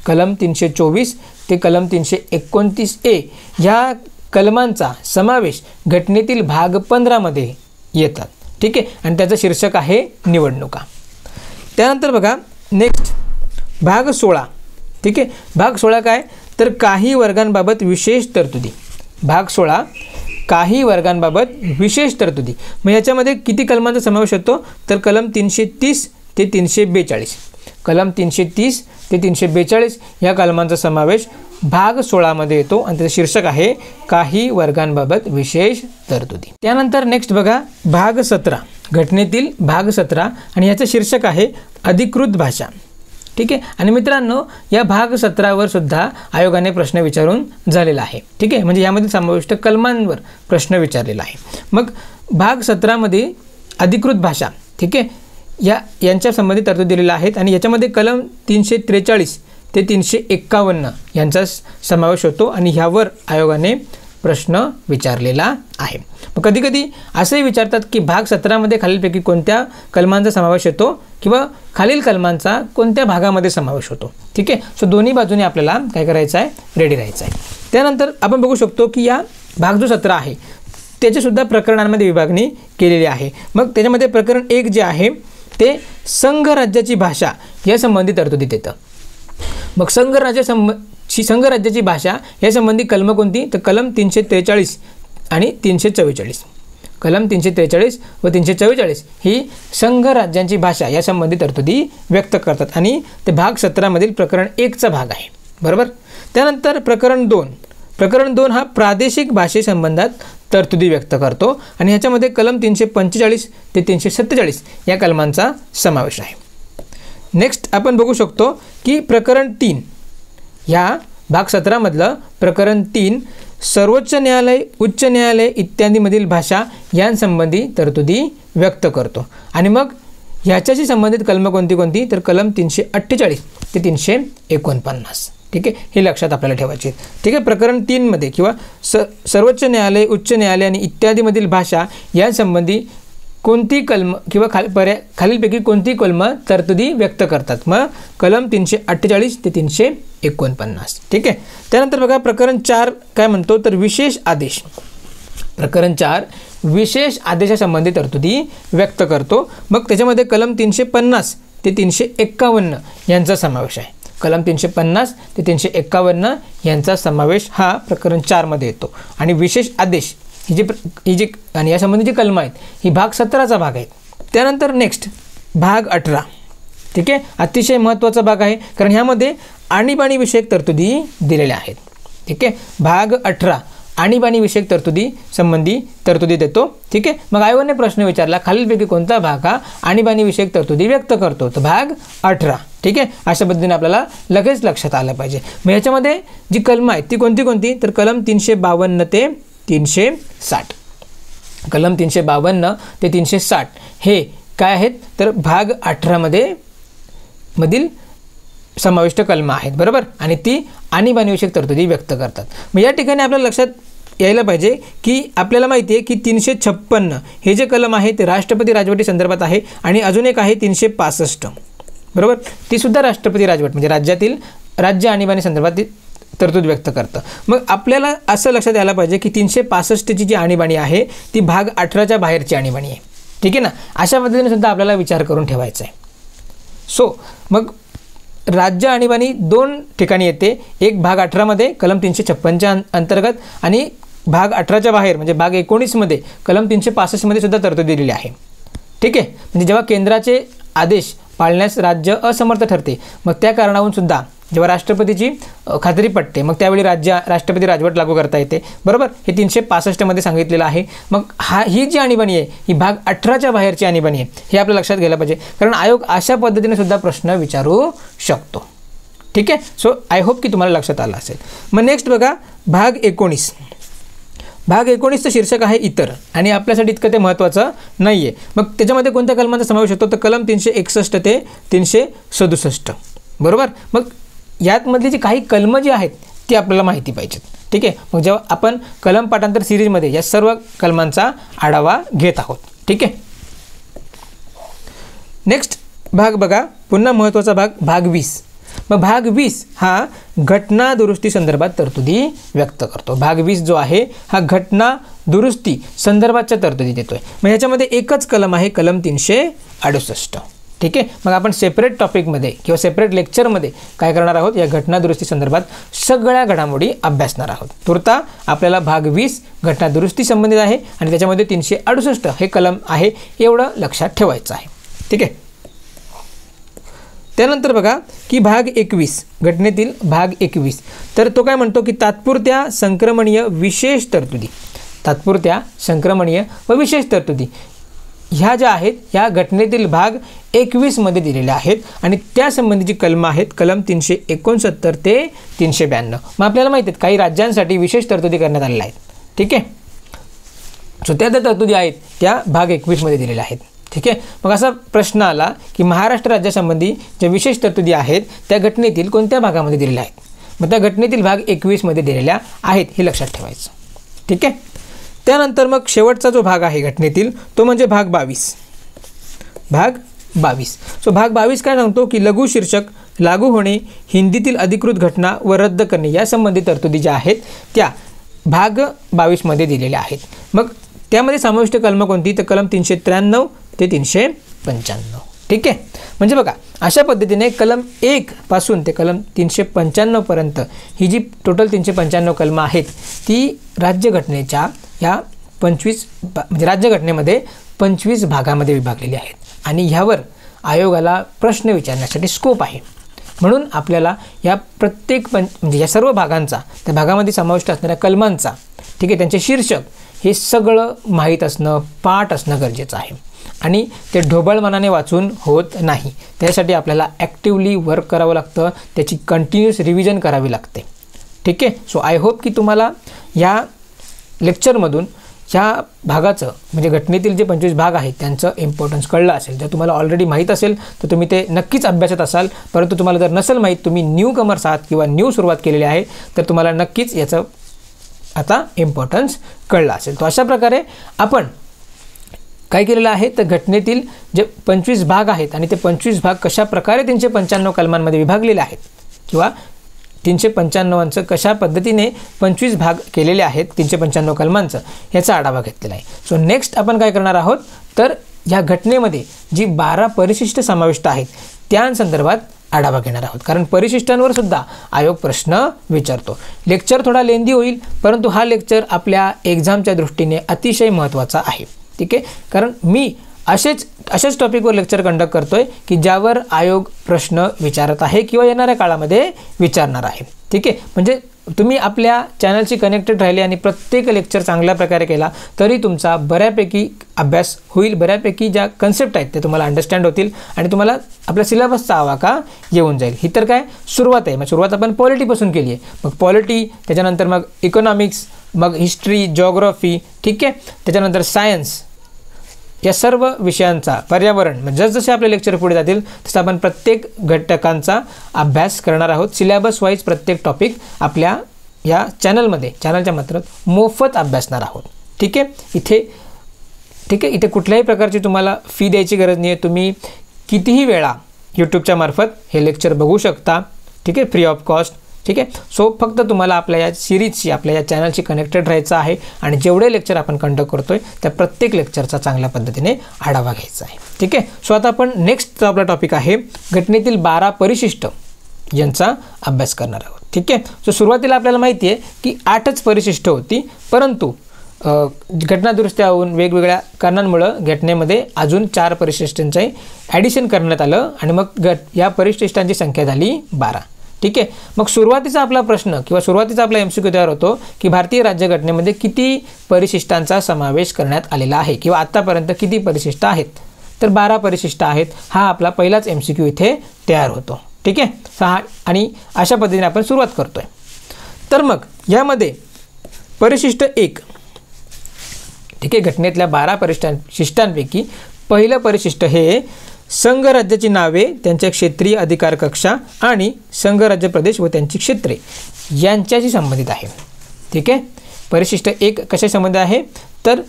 कलम 324 ते कलम 329 ए ह्या कलमांचा समावेश घटनेतील भाग 15 मध्ये येतात. ठीक आहे, आणि त्याचं शीर्षक आहे निवडणुका. त्यानंतर बघा नेक्स्ट भाग 16. ठीक आहे, भाग 16 काय तर काही वर्गांबाबत विशेष तरतुदी. भाग 16 काही वर्गांबाबत विशेष तरतुदी. मग याच्यामध्ये किती कलमांचा समावेश होतो तर कलम 330 ते 342, कलम 330 ते 342 या कलमांचा समावेश भाग 16 मध्ये येतो आणि त्याचं शीर्षक आहे काही वर्गांबाबत विशेष तरतुदी. त्यानंतर नेक्स्ट बघा भाग 17, घटनेतील भाग 17 आणि याचं शीर्षक आहे अधिकृत भाषा. ठीक आहे, आणि मित्रांनो या भाग 17 सुद्धा आयोगाने प्रश्न विचारून झालेला आहे. ठीक आहे, म्हणजे यामध्ये समाविष्ट कलमांवर प्रश्न विचारलेला आहे. मग भाग 17 मध्ये अधिकृत भाषा, ठीक आहे, यांच्या संबंधित तरतुदी दिलेल्या आहेत आणि याच्यामध्ये कलम 343 ते 351 यांचा समावेश होतो आणि ह्यावर आयोगाने प्रश्न विचारलेला आहे. मग कधी कधी असंही विचारतात की भाग 17 मध्ये खालीलपैकी कोणत्या कलमांचा समावेश होतो किंवा खालील कलमांचा कोणत्या भागामध्ये समावेश होतो. ठीक आहे, सो दोन्ही बाजूने आपल्याला काय करायचं आहे, रेडी राहायचं आहे. त्यानंतर आपण बघू शकतो की या भाग जो 17 आहे त्याचेसुद्धा प्रकरणांमध्ये विभागणी केलेली आहे. मग त्याच्यामध्ये प्रकरण 1 जे आहे ते संघ राज्याची भाषा या संबंधी तरतुदी देतं. मग संघ राज्याची भाषा यासंबंधी कलम कोणती तर कलम 343 आणि 344. कलम 343 व 344 ही संघ राज्यांची भाषा यासंबंधी तरतुदी व्यक्त करतात आणि ते भाग 17 मधील प्रकरण 1चा भाग आहे. बरोबर. त्यानंतर प्रकरण 2 हा प्रादेशिक भाषेसंबंधात तरतुदी व्यक्त करतो आणि ह्याच्यामध्ये कलम 345 ते 347 या कलमांचा समावेश आहे. नेक्स्ट आपण बघू शकतो की प्रकरण 3 ह्या भाग 17 मधलं प्रकरण 3 सर्वोच्च न्यायालय, उच्च न्यायालय इत्यादीमधील भाषा यांसंबंधी तरतुदी व्यक्त करतो. आणि मग ह्याच्याशी संबंधित कलम कोणती तर कलम 348 ते 349. ठीक आहे, हे लक्षात आपल्याला ठेवायचे. ठीक आहे, प्रकरण 3 मध्ये किंवा सर्वोच्च न्यायालय, उच्च न्यायालय आणि इत्यादीमधील भाषा यासंबंधी कोणती कलम किंवा खालीलपैकी कोणती कलम तरतुदी व्यक्त करतात. मग कलम 348 ते 349. ठीक आहे. त्यानंतर बघा प्रकरण 4 काय म्हणतो तर विशेष आदेश. प्रकरण 4 विशेष आदेशासंबंधी तरतुदी व्यक्त करतो. मग त्याच्यामध्ये कलम 350 ते 351 यांचा समावेश आहे. कलम 350 ते 351 यांचा समावेश हा प्रकरण 4 मध्ये येतो आणि विशेष आदेश ही जी आणि यासंबंधी जी कलम आहेत ही भाग 17चा भाग आहे. त्यानंतर नेक्स्ट भाग 18. ठीक आहे, अतिशय महत्त्वाचा भाग आहे कारण ह्यामध्ये आणीबाणी विषयक तरतुदी दिलेल्या आहेत. ठीक आहे, भाग 18 आणीबाणी विषयक तरतुदी संबंधी तरतुदी देतो. ठीक आहे, मग आयोगाने प्रश्न विचारला खालीलपैकी कोणता भाग हा आणीबाणी विषयक तरतुदी व्यक्त करतो तर भाग 18. ठीक आहे, अशा पद्धतीने आपल्याला लगेच लक्षात आलं पाहिजे. मग याच्यामध्ये जी कलम आहेत ती कोणती तर कलम 352 ते 360. कलम 352 ते 360 हे काय आहेत तर भाग 18 मधील समाविष्ट कलम आहेत. बरोबर, आणि ती आणीबाणी विषयक तरतुदी व्यक्त करतात. मग या ठिकाणी आपल्याला लक्षात यायला पाहिजे की आपल्याला माहिती आहे की 356 हे जे कलम आहे ते राष्ट्रपती राजवटी संदर्भात आहे आणि अजून एक आहे 365. बरोबर, ती सुद्धा राष्ट्रपती राजवट म्हणजे राज्यातील राज्य आणीबाणी संदर्भात तरतूद व्यक्त करतं. मग आपल्याला असं लक्षात यायला पाहिजे की 365ची जी आणीबाणी आहे ती भाग 18च्या बाहेरची आणीबाणी आहे. ठीक आहे ना, अशा पद्धतीने सुद्धा आपल्याला विचार करून ठेवायचा आहे. सो मग राज्य आणीबाणी 2 ठिकाणी येते. एक भाग 18 मध्ये कलम 356च्या अंतर्गत आणि भाग 18च्या बाहेर म्हणजे भाग 19 मध्ये कलम 365 मध्ये सुद्धा तरतूद दिलेली आहे. ठीक आहे, म्हणजे जेव्हा केंद्राचे आदेश पाळण्यास राज्य असमर्थ ठरते मग त्या कारणावरून सुद्धा जेव्हा राष्ट्रपतीची खात्री पटते मग त्यावेळी राष्ट्रपती राजवट लागू करता येते. बरोबर, हे 365 मध्ये सांगितलेलं आहे. मग ही जी आणीबाणी आहे ही भाग 18च्या बाहेरची आणीबाणी आहे हे आपल्या लक्षात घ्यायला पाहिजे कारण आयोग अशा पद्धतीने सुद्धा प्रश्न विचारू शकतो. ठीक आहे, सो आय होप की तुम्हाला लक्षात आलं असेल. मग नेक्स्ट बघा भाग 19. भाग 19चं शीर्षक आहे इतर आणि आपल्यासाठी इतकं ते महत्त्वाचं नाही आहे. मग त्याच्यामध्ये कोणत्या कलमांचा समावेश होतो तर कलम 361 ते 367. बरोबर, मग यातमधली जी काही कलमं जी आहेत ती आपल्याला माहिती पाहिजेत. ठीक आहे. मग जेव्हा आपण कलम पाठांतर सिरीजमध्ये या सर्व कलमांचा आढावा घेत आहोत. ठीक आहे. नेक्स्ट भाग बघा, पुन्हा महत्त्वाचा भाग, भाग 20. मग भाग 20 हा घटना दुरुस्ती संदर्भात तरतुदी व्यक्त करतो. भाग 20 जो आहे हा घटना दुरुस्ती संदर्भाच्या तरतुदी देतोय. मग ह्याच्यामध्ये एकच कलम आहे, कलम 368. ठीक आहे. मग आपण सेपरेट टॉपिकमध्ये किंवा सेपरेट लेक्चरमध्ये काय करणार आहोत, या घटना दुरुस्ती संदर्भात सगळ्या घडामोडी अभ्यासणार आहोत. तुर्ता आपल्याला भाग 20 घटना दुरुस्ती संबंधित आहे आणि त्याच्यामध्ये 368 हे कलम आहे, एवढं लक्षात ठेवायचं आहे. ठीक आहे. त्यानंतर बघा की भाग 21, घटनेतील भाग 21, तर तो काय म्हणतो की तात्पुरत्या संक्रमणीय विशेष तरतुदी. तात्पुरत्या संक्रमणीय व विशेष तरतुदी ह्या ज्या आहेत ह्या घटनेतील भाग 21 मध्ये दिलेल्या आहेत आणि त्यासंबंधीची कलमं आहेत कलम 369 ते 392. मग आपल्याला माहिती आहेत काही राज्यांसाठी विशेष तरतुदी करण्यात आलेल्या आहेत. ठीक आहे. सो त्या तरतुदी आहेत त्या भाग 21 मध्ये दिलेल्या आहेत. ठीक आहे. मग असा प्रश्न आला की महाराष्ट्र राज्यासंबंधी ज्या विशेष तरतुदी आहेत त्या घटनेतील कोणत्या भागामध्ये दिलेल्या आहेत. मग त्या घटनेतील भाग 21 मध्ये दिलेल्या आहेत हे लक्षात ठेवायचं. ठीक आहे. त्यानंतर मग शेवटचा जो भाग आहे घटनेतील तो म्हणजे भाग 22. भाग 22. सो भाग 22 काय सांगतो की लघु शीर्षक लागू होणे, हिंदीतील अधिकृत घटना व रद्द करणे या संबंधित तरतुदी ज्या आहेत त्या भाग 22 मध्ये दिलेल्या आहेत. मग त्यामध्ये समाविष्ट कलम कोणती, तर कलम 393 ते 395. ठीक आहे. म्हणजे बघा अशा पद्धतीने कलम 1 पासून ते कलम 395 पर्यंत ही जी टोटल 395 कलमं आहेत ती राज्यघटनेच्या या 25 म्हणजे राज्यघटनेमध्ये 25 भागामध्ये विभागलेली आहेत आणि ह्यावर आयोगाला प्रश्न विचारण्यासाठी स्कोप आहे. म्हणून आपल्याला या प्रत्येक म्हणजे या सर्व भागांचा त्या भागामध्ये समाविष्ट असणाऱ्या कलमांचा, ठीक आहे, त्यांचे शीर्षक हे सगळं माहीत असणं, पाठ असणं गरजेचं आहे आणि ते ढोबळमानाने वाचून होत नाही. त्यासाठी आपल्याला ॲक्टिवली वर्क करावं लागतं, त्याची कंटिन्यूस रिव्हिजन करावी लागते. ठीक आहे. सो आय होप की तुम्हाला या लेक्चरमधून ह्या भागाचं म्हणजे घटनेतील जे 25 भाग आहेत त्यांचं इम्पॉर्टन्स कळलं असेल. जर तुम्हाला ऑलरेडी माहीत असेल तर तुम्ही ते नक्कीच अभ्यासत असाल, परंतु तुम्हाला जर नसेल माहीत, तुम्ही न्यू कमर्स आहात किंवा न्यू सुरुवात केलेली आहे, तर तुम्हाला नक्कीच याचं आता इम्पॉर्टन्स कळलं असेल. तर अशा प्रकारे आपण काय केलेलं आहे तर घटनेतील जे 25 भाग आहेत आणि ते 25 भाग कशा प्रकारे 395 कलमांमध्ये विभागलेले आहेत किंवा 395चं कशा पद्धतीने 25 भाग केलेले आहेत 395 कलमांचं याचा आढावा घेतलेला आहे. सो नेक्स्ट आपण काय करणार आहोत तर ह्या घटनेमध्ये जी 12 परिशिष्ट समाविष्ट आहेत त्यांसंदर्भात आढावा घेणार आहोत. कारण परिशिष्टांवर सुद्धा आयोग प्रश्न विचारतो. लेक्चर थोडा लेंदी होईल, परंतु हा लेक्चर आपल्या एक्झामच्या दृष्टीने अतिशय महत्त्वाचा आहे. ठीक आहे. कारण मी अशाच टॉपिकवर लेक्चर कंडक्ट करतोय की ज्यावर आयोग प्रश्न विचारत आहे किंवा येणाऱ्या काळामध्ये विचारणार आहे. ठीक आहे. म्हणजे तुम्ही आपल्या चॅनलशी कनेक्टेड राहिले आणि प्रत्येक लेक्चर चांगल्या प्रकारे केला तरी तुमचा बऱ्यापैकी अभ्यास होईल, बऱ्यापैकी ज्या कन्सेप्ट आहेत ते तुम्हाला अंडरस्टँड होतील आणि तुम्हाला आपल्या सिलेबसचा आवाका येऊन जाईल. ही तर काय सुरुवात आहे. मग सुरुवात आपण पॉलिटीपासून केली आहे. मग पॉलिटी, त्याच्यानंतर मग इकॉनॉमिक्स, मग हिस्ट्री, जिओग्राफी, ठीक आहे, त्याच्यानंतर सायन्स, या सर्व विषयांचा, पर्यावरण, म्हणजे जसजसे आपले लेक्चर पुढे जातील तसं आपण प्रत्येक घटकांचा अभ्यास करणार आहोत. सिलेबस वाईज प्रत्येक टॉपिक आपल्या या चॅनलच्या मार्फत मोफत अभ्यासणार आहोत. ठीक आहे. इथे कुठल्याही प्रकारची तुम्हाला फी द्यायची गरज नाही आहे. तुम्ही कितीही वेळा यूट्यूबच्या मार्फत हे लेक्चर बघू शकता. ठीक आहे, फ्री ऑफ कॉस्ट. ठीक आहे. सो फक्त तुम्हाला आपल्या या सिरीजशी, आपल्या या चॅनलशी कनेक्टेड राहायचं आहे आणि जेवढे लेक्चर आपण कंडक्ट करतोय त्या प्रत्येक लेक्चरचा चांगल्या पद्धतीने आढावा घ्यायचा आहे. ठीक आहे. सो आता आपण नेक्स्ट आपला टॉपिक आहे घटनेतील 12 परिशिष्ट यांचा अभ्यास करणार आहोत. ठीक आहे. सो सुरुवातीला आपल्याला माहिती आहे की 8च परिशिष्ट होती, परंतु घटना दुरुस्त्या होऊन वेगवेगळ्या कारणांमुळं घटनेमध्ये अजून 4 परिशिष्टांचे ॲडिशन करण्यात आलं आणि मग या परिशिष्टांची संख्या झाली 12. ठीक आहे. मग सुरुवातीचा आपला प्रश्न किंवा सुरुवातीचा आपला MCQ तयार होतो की भारतीय राज्यघटनेमध्ये किती परिशिष्टांचा समावेश करण्यात आलेला आहे किंवा आत्तापर्यंत किती परिशिष्ट आहेत, तर 12 परिशिष्ट आहेत. हा आपला पहिलाच MCQ इथे तयार होतो. ठीक आहे. आणि अशा पद्धतीने आपण सुरुवात करतोय. तर मग यामध्ये परिशिष्ट 1, ठीक आहे, घटनेतल्या 12 परिशिष्टांपैकी पहिलं परिशिष्ट हे संघराज्याची नावे, त्यांच्या क्षेत्रीय अधिकार कक्षा आणि संघराज्य प्रदेश व त्यांची क्षेत्रे यांच्याशी संबंधित आहे. ठीक आहे. परिशिष्ट 1 कशा संबंधित आहे तर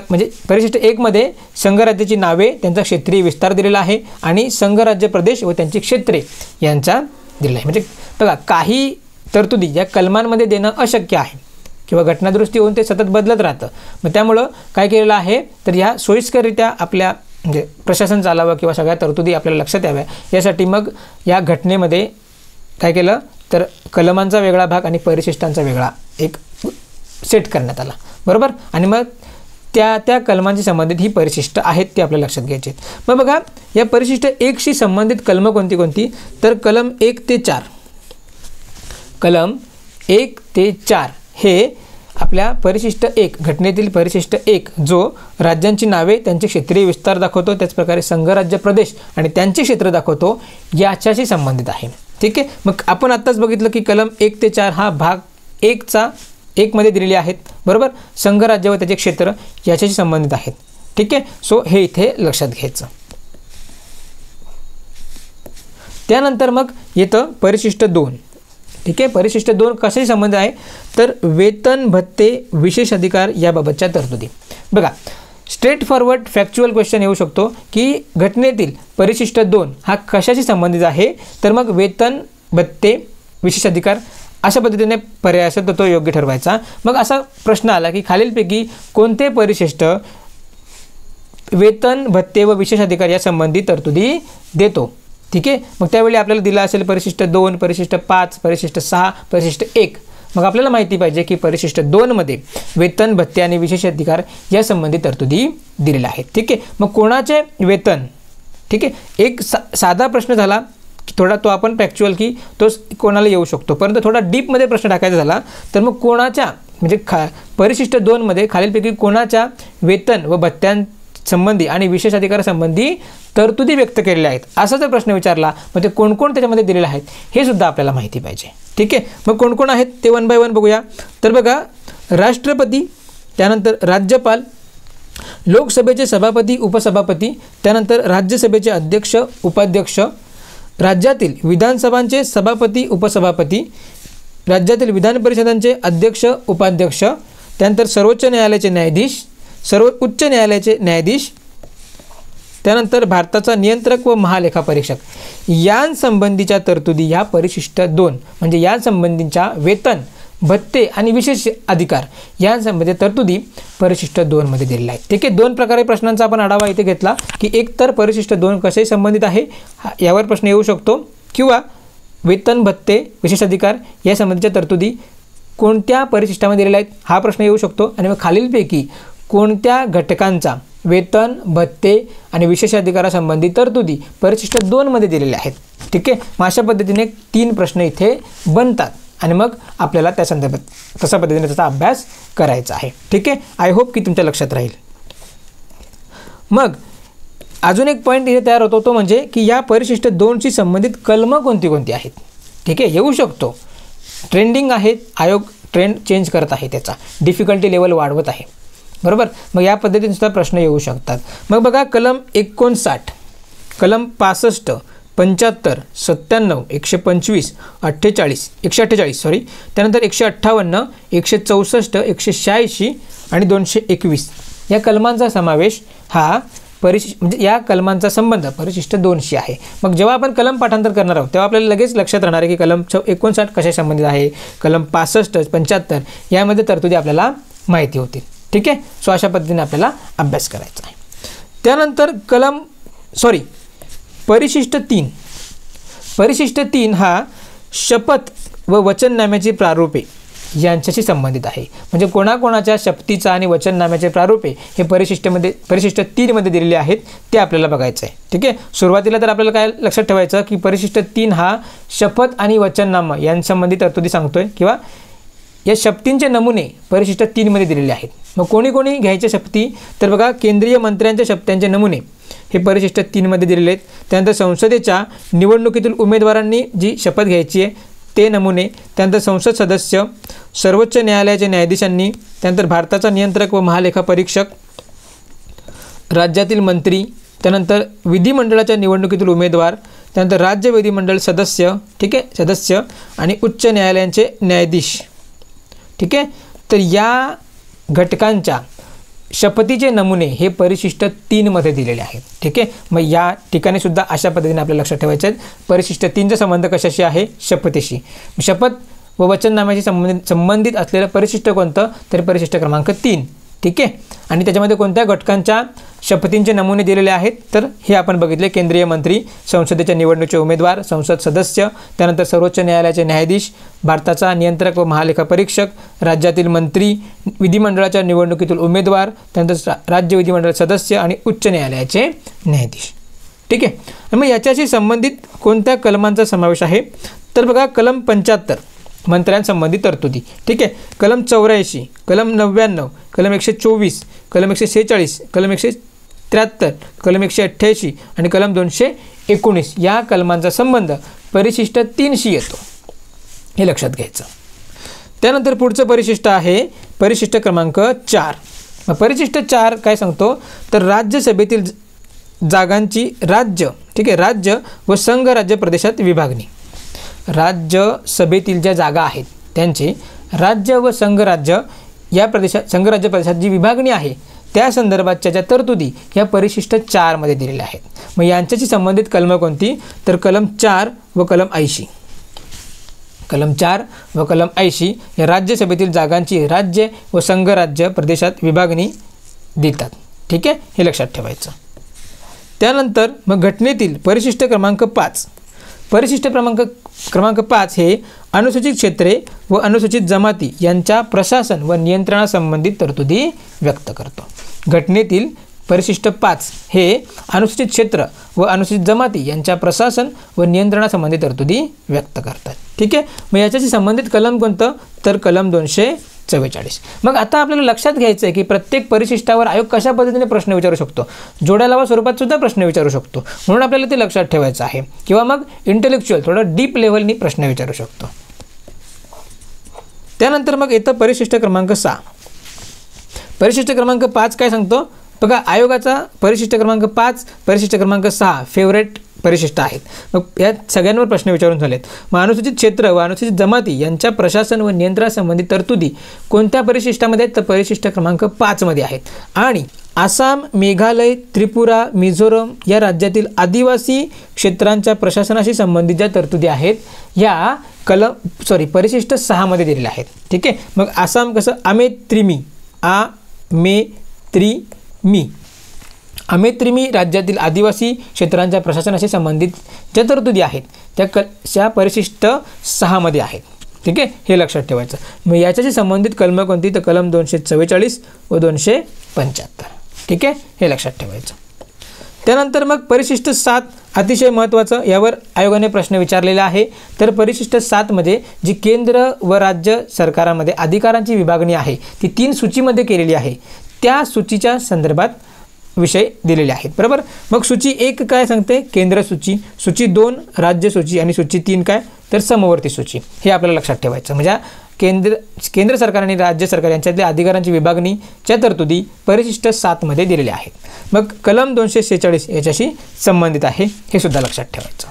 म्हणजे परिशिष्ट 1 मध्ये संघराज्याची नावे, त्यांचा क्षेत्रीय विस्तार दिलेला आहे आणि संघराज्य प्रदेश व त्यांची क्षेत्रे यांचा दिलेला आहे. म्हणजे बघा काही तरतुदी या कलमांमध्ये देणं अशक्य आहे किंवा घटनादुरुस्ती होऊन ते सतत बदलत राहतं. मग त्यामुळं काय केलेलं आहे तर ह्या सोयीस्कररित्या आपल्या म्हणजे प्रशासन चालावं किंवा सगळ्या तरतुदी आपल्याला लक्षात याव्या यासाठी मग या घटनेमध्ये काय केलं तर कलमांचा वेगळा भाग आणि परिशिष्टांचा वेगळा एक सेट करण्यात आला, बरोबर. आणि मग त्या कलमांशी संबंधित ही परिशिष्ट आहेत ते आपल्याला लक्षात घ्यायचे. मग बघा या परिशिष्ट 1शी संबंधित कलमं कोणती कोणती तर कलम 1 ते 4. कलम 1 ते 4 हे आपल्या परिशिष्ट 1 घटनेतील परिशिष्ट 1 जो राज्यांची नावे, त्यांचे क्षेत्रीय विस्तार दाखवतो, त्याचप्रकारे संघराज्य प्रदेश आणि त्यांचे क्षेत्र दाखवतो याच्याशी संबंधित आहे. ठीक आहे. मग आपण आत्ताच बघितलं की कलम 1 ते 4 हा भाग 1 मध्ये दिलेले आहेत, बरोबर. संघराज्य व त्याचे क्षेत्र याच्याशी संबंधित आहेत. ठीक आहे. सो हे इथे लक्षात घ्यायचं. त्यानंतर मग येतं परिशिष्ट 2. ठीक आहे. परिशिष्ट 2 कशाशी संबंधित आहे तर वेतन भत्ते विशेष अधिकार याबाबतच्या तरतुदी. बघा स्ट्रेट फॉरवर्ड फॅक्च्युअल क्वेश्चन येऊ शकतो की घटनेतील परिशिष्ट 2 हा कशाशी संबंधित आहे तर मग वेतन भत्ते विशेष अधिकार अशा पद्धतीने पर्याय असेल तर तो योग्य ठरवायचा. मग असा प्रश्न आला की खालीलपैकी कोणते परिशिष्ट वेतन भत्ते व विशेष अधिकार या संबंधी तरतुदी देतो. ठीक आहे. मग त्यावेळी आपल्याला दिला असेल परिशिष्ट 2, परिशिष्ट 5, परिशिष्ट 6, परिशिष्ट 1. मग आपल्याला माहिती पाहिजे की परिशिष्ट 2 मध्ये वेतन भत्ते आणि विशेष अधिकार या संबंधी तरतुदी दिलेल्या आहेत. ठीक आहे. मग कोणाचे वेतन, ठीक आहे, एक साधा प्रश्न झाला की थोडा तो आपण फॅक्च्युअल की तो कोणाला येऊ शकतो, परंतु थोडा डीपमध्ये प्रश्न टाकायचा झाला तर मग कोणाच्या म्हणजे परिशिष्ट 2 मध्ये खालीलपैकी कोणाच्या वेतन व भत्त्यांसंबंधी आणि विशेष अधिकारासंबंधी तरतुदी व्यक्त केलेल्या आहेत असा जर प्रश्न विचारला मग ते कोण कोण त्याच्यामध्ये दिलेले आहेत हे सुद्धा आपल्याला माहिती पाहिजे. ठीक आहे. मग कोण कोण आहेत ते 1 बाय 1 बघूया. तर बघा राष्ट्रपती, त्यानंतर राज्यपाल, लोकसभेचे सभापती उपसभापती, त्यानंतर राज्यसभेचे अध्यक्ष उपाध्यक्ष, राज्यातील विधानसभांचे सभापती उपसभापती, राज्यातील विधान परिषदांचे अध्यक्ष उपाध्यक्ष, त्यानंतर सर्वोच्च न्यायालयाचे न्यायाधीश, उच्च न्यायालयाचे न्यायाधीश, त्यानंतर भारताचा नियंत्रक व महालेखापरीक्षक यांसंबंधीच्या तरतुदी या परिशिष्ट 2 म्हणजे यासंबंधीच्या वेतन भत्ते आणि विशेष अधिकार यांसंबंधी तरतुदी परिशिष्ट 2 मध्ये दिलेल्या आहेत. ठीक आहे. 2 प्रकारे प्रश्नांचा आपण आढावा इथे घेतला की एक तर परिशिष्ट 2 कशाशी संबंधित आहे यावर प्रश्न येऊ शकतो किंवा वेतन भत्ते विशेष अधिकार या संबंधीच्या तरतुदी कोणत्या परिशिष्टामध्ये दिलेल्या आहेत हा प्रश्न येऊ शकतो. आणि मग खालीलपैकी कोणत्या घटकांचा वेतन भत्ते आणि विशेष अधिकारासंबंधी तरतुदी परिशिष्ट 2 मध्ये दिलेल्या आहेत. ठीक आहे. मग अशा पद्धतीने 3 प्रश्न इथे बनतात आणि मग आपल्याला त्या संदर्भात तशा पद्धतीने त्याचा अभ्यास करायचा आहे. ठीक आहे. आय होप की तुमच्या लक्षात राहील. मग अजून एक पॉईंट इथे तयार होतो तो म्हणजे की या परिशिष्ट 2शी संबंधित कलमं कोणती कोणती आहेत. ठीक आहे. येऊ शकतो. ट्रेंडिंग आहे, आयोग ट्रेंड चेंज करत आहे, त्याचा डिफिकल्टी लेवल वाढवत आहे, बरोबर. मग या पद्धतीने सुद्धा प्रश्न येऊ शकतात. मग बघा कलम 59, कलम 65, 75, 97, 125, 148 त्यानंतर 158, 164, 186 आणि 221 या कलमांचा समावेश हा म्हणजे या कलमांचा संबंध परिशिष्ट 2शी आहे. मग जेव्हा आपण कलम पाठांतर करणार आहोत तेव्हा आपल्याला लगेच लक्षात राहणार आहे की कलम 59 कशा संबंधित आहे, कलम 65, 75 यामध्ये तरतुदी आपल्याला माहिती होतील. ठीक आहे. सो अशा पद्धतीने आपल्याला अभ्यास करायचा आहे. त्यानंतर परिशिष्ट 3 हा शपथ व वचननाम्याची प्रारूपे यांच्याशी संबंधित आहे. म्हणजे कोणाकोणाच्या शपथीचा आणि वचननाम्याचे प्रारूपे हे परिशिष्ट 3 मध्ये दिलेले आहेत ते आपल्याला बघायचं आहे. ठीक आहे. सुरुवातीला तर आपल्याला काय लक्षात ठेवायचं की परिशिष्ट 3 हा शपथ आणि वचननामा यांसंबंधी तरतुदी सांगतोय किंवा या शपथींचे नमुने परिशिष्ट 3 मध्ये दिलेले आहेत. मग कोणी कोणी घ्यायचे शपथी तर बघा केंद्रीय मंत्र्यांच्या शपथांचे नमुने हे परिशिष्ट 3 मध्ये दिलेले आहेत. त्यानंतर संसदेच्या निवडणुकीतील उमेदवारांनी जी शपथ घ्यायची आहे ते नमुने, त्यानंतर संसद सदस्य, सर्वोच्च न्यायालयाच्या न्यायाधीशांनी, त्यानंतर भारताचा नियंत्रक व महालेखापरीक्षक, राज्यातील मंत्री, त्यानंतर विधिमंडळाच्या निवडणुकीतील उमेदवार, त्यानंतर राज्य विधिमंडळ सदस्य, ठीक आहे, सदस्य आणि उच्च न्यायालयांचे न्यायाधीश. ठीक आहे. तर या घटकांच्या शपथीचे नमुने हे परिशिष्ट 3 मध्ये दिलेले आहेत. ठीक आहे, मग या ठिकाणी सुद्धा अशा पद्धतीने आपल्याला लक्षात ठेवायचे आहेत. परिशिष्ट 3चा संबंध कशाशी आहे? शपथीशी. शपथ व वचननाम्याशी संबंधित असलेलं परिशिष्ट कोणतं? तर परिशिष्ट क्रमांक 3. ठीक आहे, आणि त्याच्यामध्ये कोणत्या घटकांच्या शपथींचे नमुने दिलेले आहेत? तर हे आपण बघितले. केंद्रीय मंत्री, संसदेच्या निवडणुकीचे उमेदवार, संसद सदस्य, त्यानंतर सर्वोच्च न्यायालयाचे न्यायाधीश, भारताचा नियंत्रक व महालेखा परीक्षक, राज्यातील मंत्री, विधिमंडळाच्या निवडणुकीतील उमेदवार, त्यानंतर राज्य विधिमंडळ सदस्य आणि उच्च न्यायालयाचे न्यायाधीश. ठीक आहे, आणि मग याच्याशी संबंधित कोणत्या कलमांचा समावेश आहे? तर बघा, कलम 75 मंत्र्यांसंबंधित तरतुदी. ठीक आहे, कलम 84, कलम 99, कलम 124, कलम 146, कलम 173, कलम 188 आणि कलम 219 या कलमांचा संबंध परिशिष्ट 3शी येतो, हे लक्षात घ्यायचं. त्यानंतर पुढचं परिशिष्ट आहे परिशिष्ट क्रमांक 4. मग परिशिष्ट 4 काय सांगतो? तर राज्यसभेतील जागांची राज्य, ठीक आहे, राज्य व संघ राज्य प्रदेशात विभागणी. राज्यसभेतील ज्या जागा आहेत त्यांचे राज्य व संघराज्य या प्रदेशात, संघराज्य प्रदेशात जी विभागणी आहे त्या संदर्भातच्या ज्या तरतुदी या परिशिष्ट 4 मध्ये दिलेल्या आहेत. मग यांच्याशी संबंधित कलमं कोणती? तर कलम 4 व कलम 80. कलम 4 व कलम 80 या राज्यसभेतील जागांची राज्य व संघराज्य प्रदेशात विभागणी देतात. ठीक आहे, हे लक्षात ठेवायचं. त्यानंतर मग घटनेतील परिशिष्ट क्रमांक 5. परिशिष्ट क्रमांक 5 हे अनुसूचित क्षेत्रे व अनुसूचित जमाती यांच्या प्रशासन व नियंत्रणासंबंधित तरतुदी व्यक्त करतो. घटनेतील परिशिष्ट 5 हे अनुसूचित क्षेत्र व अनुसूचित जमाती यांच्या प्रशासन व नियंत्रणासंबंधित तरतुदी व्यक्त करतात. ठीक आहे, मग याच्याशी संबंधित कलम कोणतं? तर कलम 244. मग आता आपल्याला लक्षात घ्यायचं आहे की प्रत्येक परिशिष्टावर आयोग कशा पद्धतीने प्रश्न विचारू शकतो. जोड्यालावा स्वरूपात सुद्धा प्रश्न विचारू शकतो, म्हणून आपल्याला ते लक्षात ठेवायचं आहे. किंवा मग इंटेलेक्च्युअल थोडं डीप लेवलनी प्रश्न विचारू शकतो. त्यानंतर मग येतं परिशिष्ट क्रमांक 6. परिशिष्ट क्रमांक 5 काय सांगतो? बघा, आयोगाचा परिशिष्ट क्रमांक 5, परिशिष्ट क्रमांक 6 फेवरेट परिशिष्ट आहेत. मग या सगळ्यांवर प्रश्न विचारून झालेत. मग अनुसूचित क्षेत्र व अनुसूचित जमाती यांच्या प्रशासन व नियंत्रणासंबंधित तरतुदी कोणत्या परिशिष्टामध्ये? तर परिशिष्ट क्रमांक 5 मध्ये आहेत. आणि आसाम, मेघालय, त्रिपुरा, मिझोरम या राज्यातील आदिवासी क्षेत्रांच्या प्रशासनाशी संबंधित ज्या तरतुदी आहेत या परिशिष्ट 6 मध्ये दिलेल्या आहेत. ठीक आहे, मग आसाम कसं? अमेत्रिमी राज्यातील आदिवासी क्षेत्रांच्या प्रशासनाशी संबंधित ज्या तरतुदी आहेत त्या परिशिष्ट 6 मध्ये आहेत. ठीक आहे, हे लक्षात ठेवायचं. मग याच्याशी संबंधित कलम कोणती? तर कलम 244 व 275. ठीक आहे, हे लक्षात ठेवायचं. त्यानंतर मग परिशिष्ट 7 अतिशय महत्त्वाचं, यावर आयोगाने प्रश्न विचारलेला आहे. तर परिशिष्ट 7 मध्ये जी केंद्र व राज्य सरकारांमध्ये अधिकारांची विभागणी आहे ती 3 सूचीमध्ये केलेली आहे. त्या सूचीच्या संदर्भात विषय दिलेले आहेत. बरोबर. मग सूची 1 काय सांगते? केंद्र सूची. सूची 2 राज्य सूची आणि सूची 3 काय? तर समवर्ती सूची. हे आपल्याला लक्षात ठेवायचं. म्हणजे केंद्र सरकार आणि राज्य सरकार यांच्यातल्या अधिकारांची विभागणीच्या तरतुदी परिशिष्ट 7 मध्ये दिलेल्या आहेत. मग कलम 246 याच्याशी संबंधित आहे, हे सुद्धा लक्षात ठेवायचं.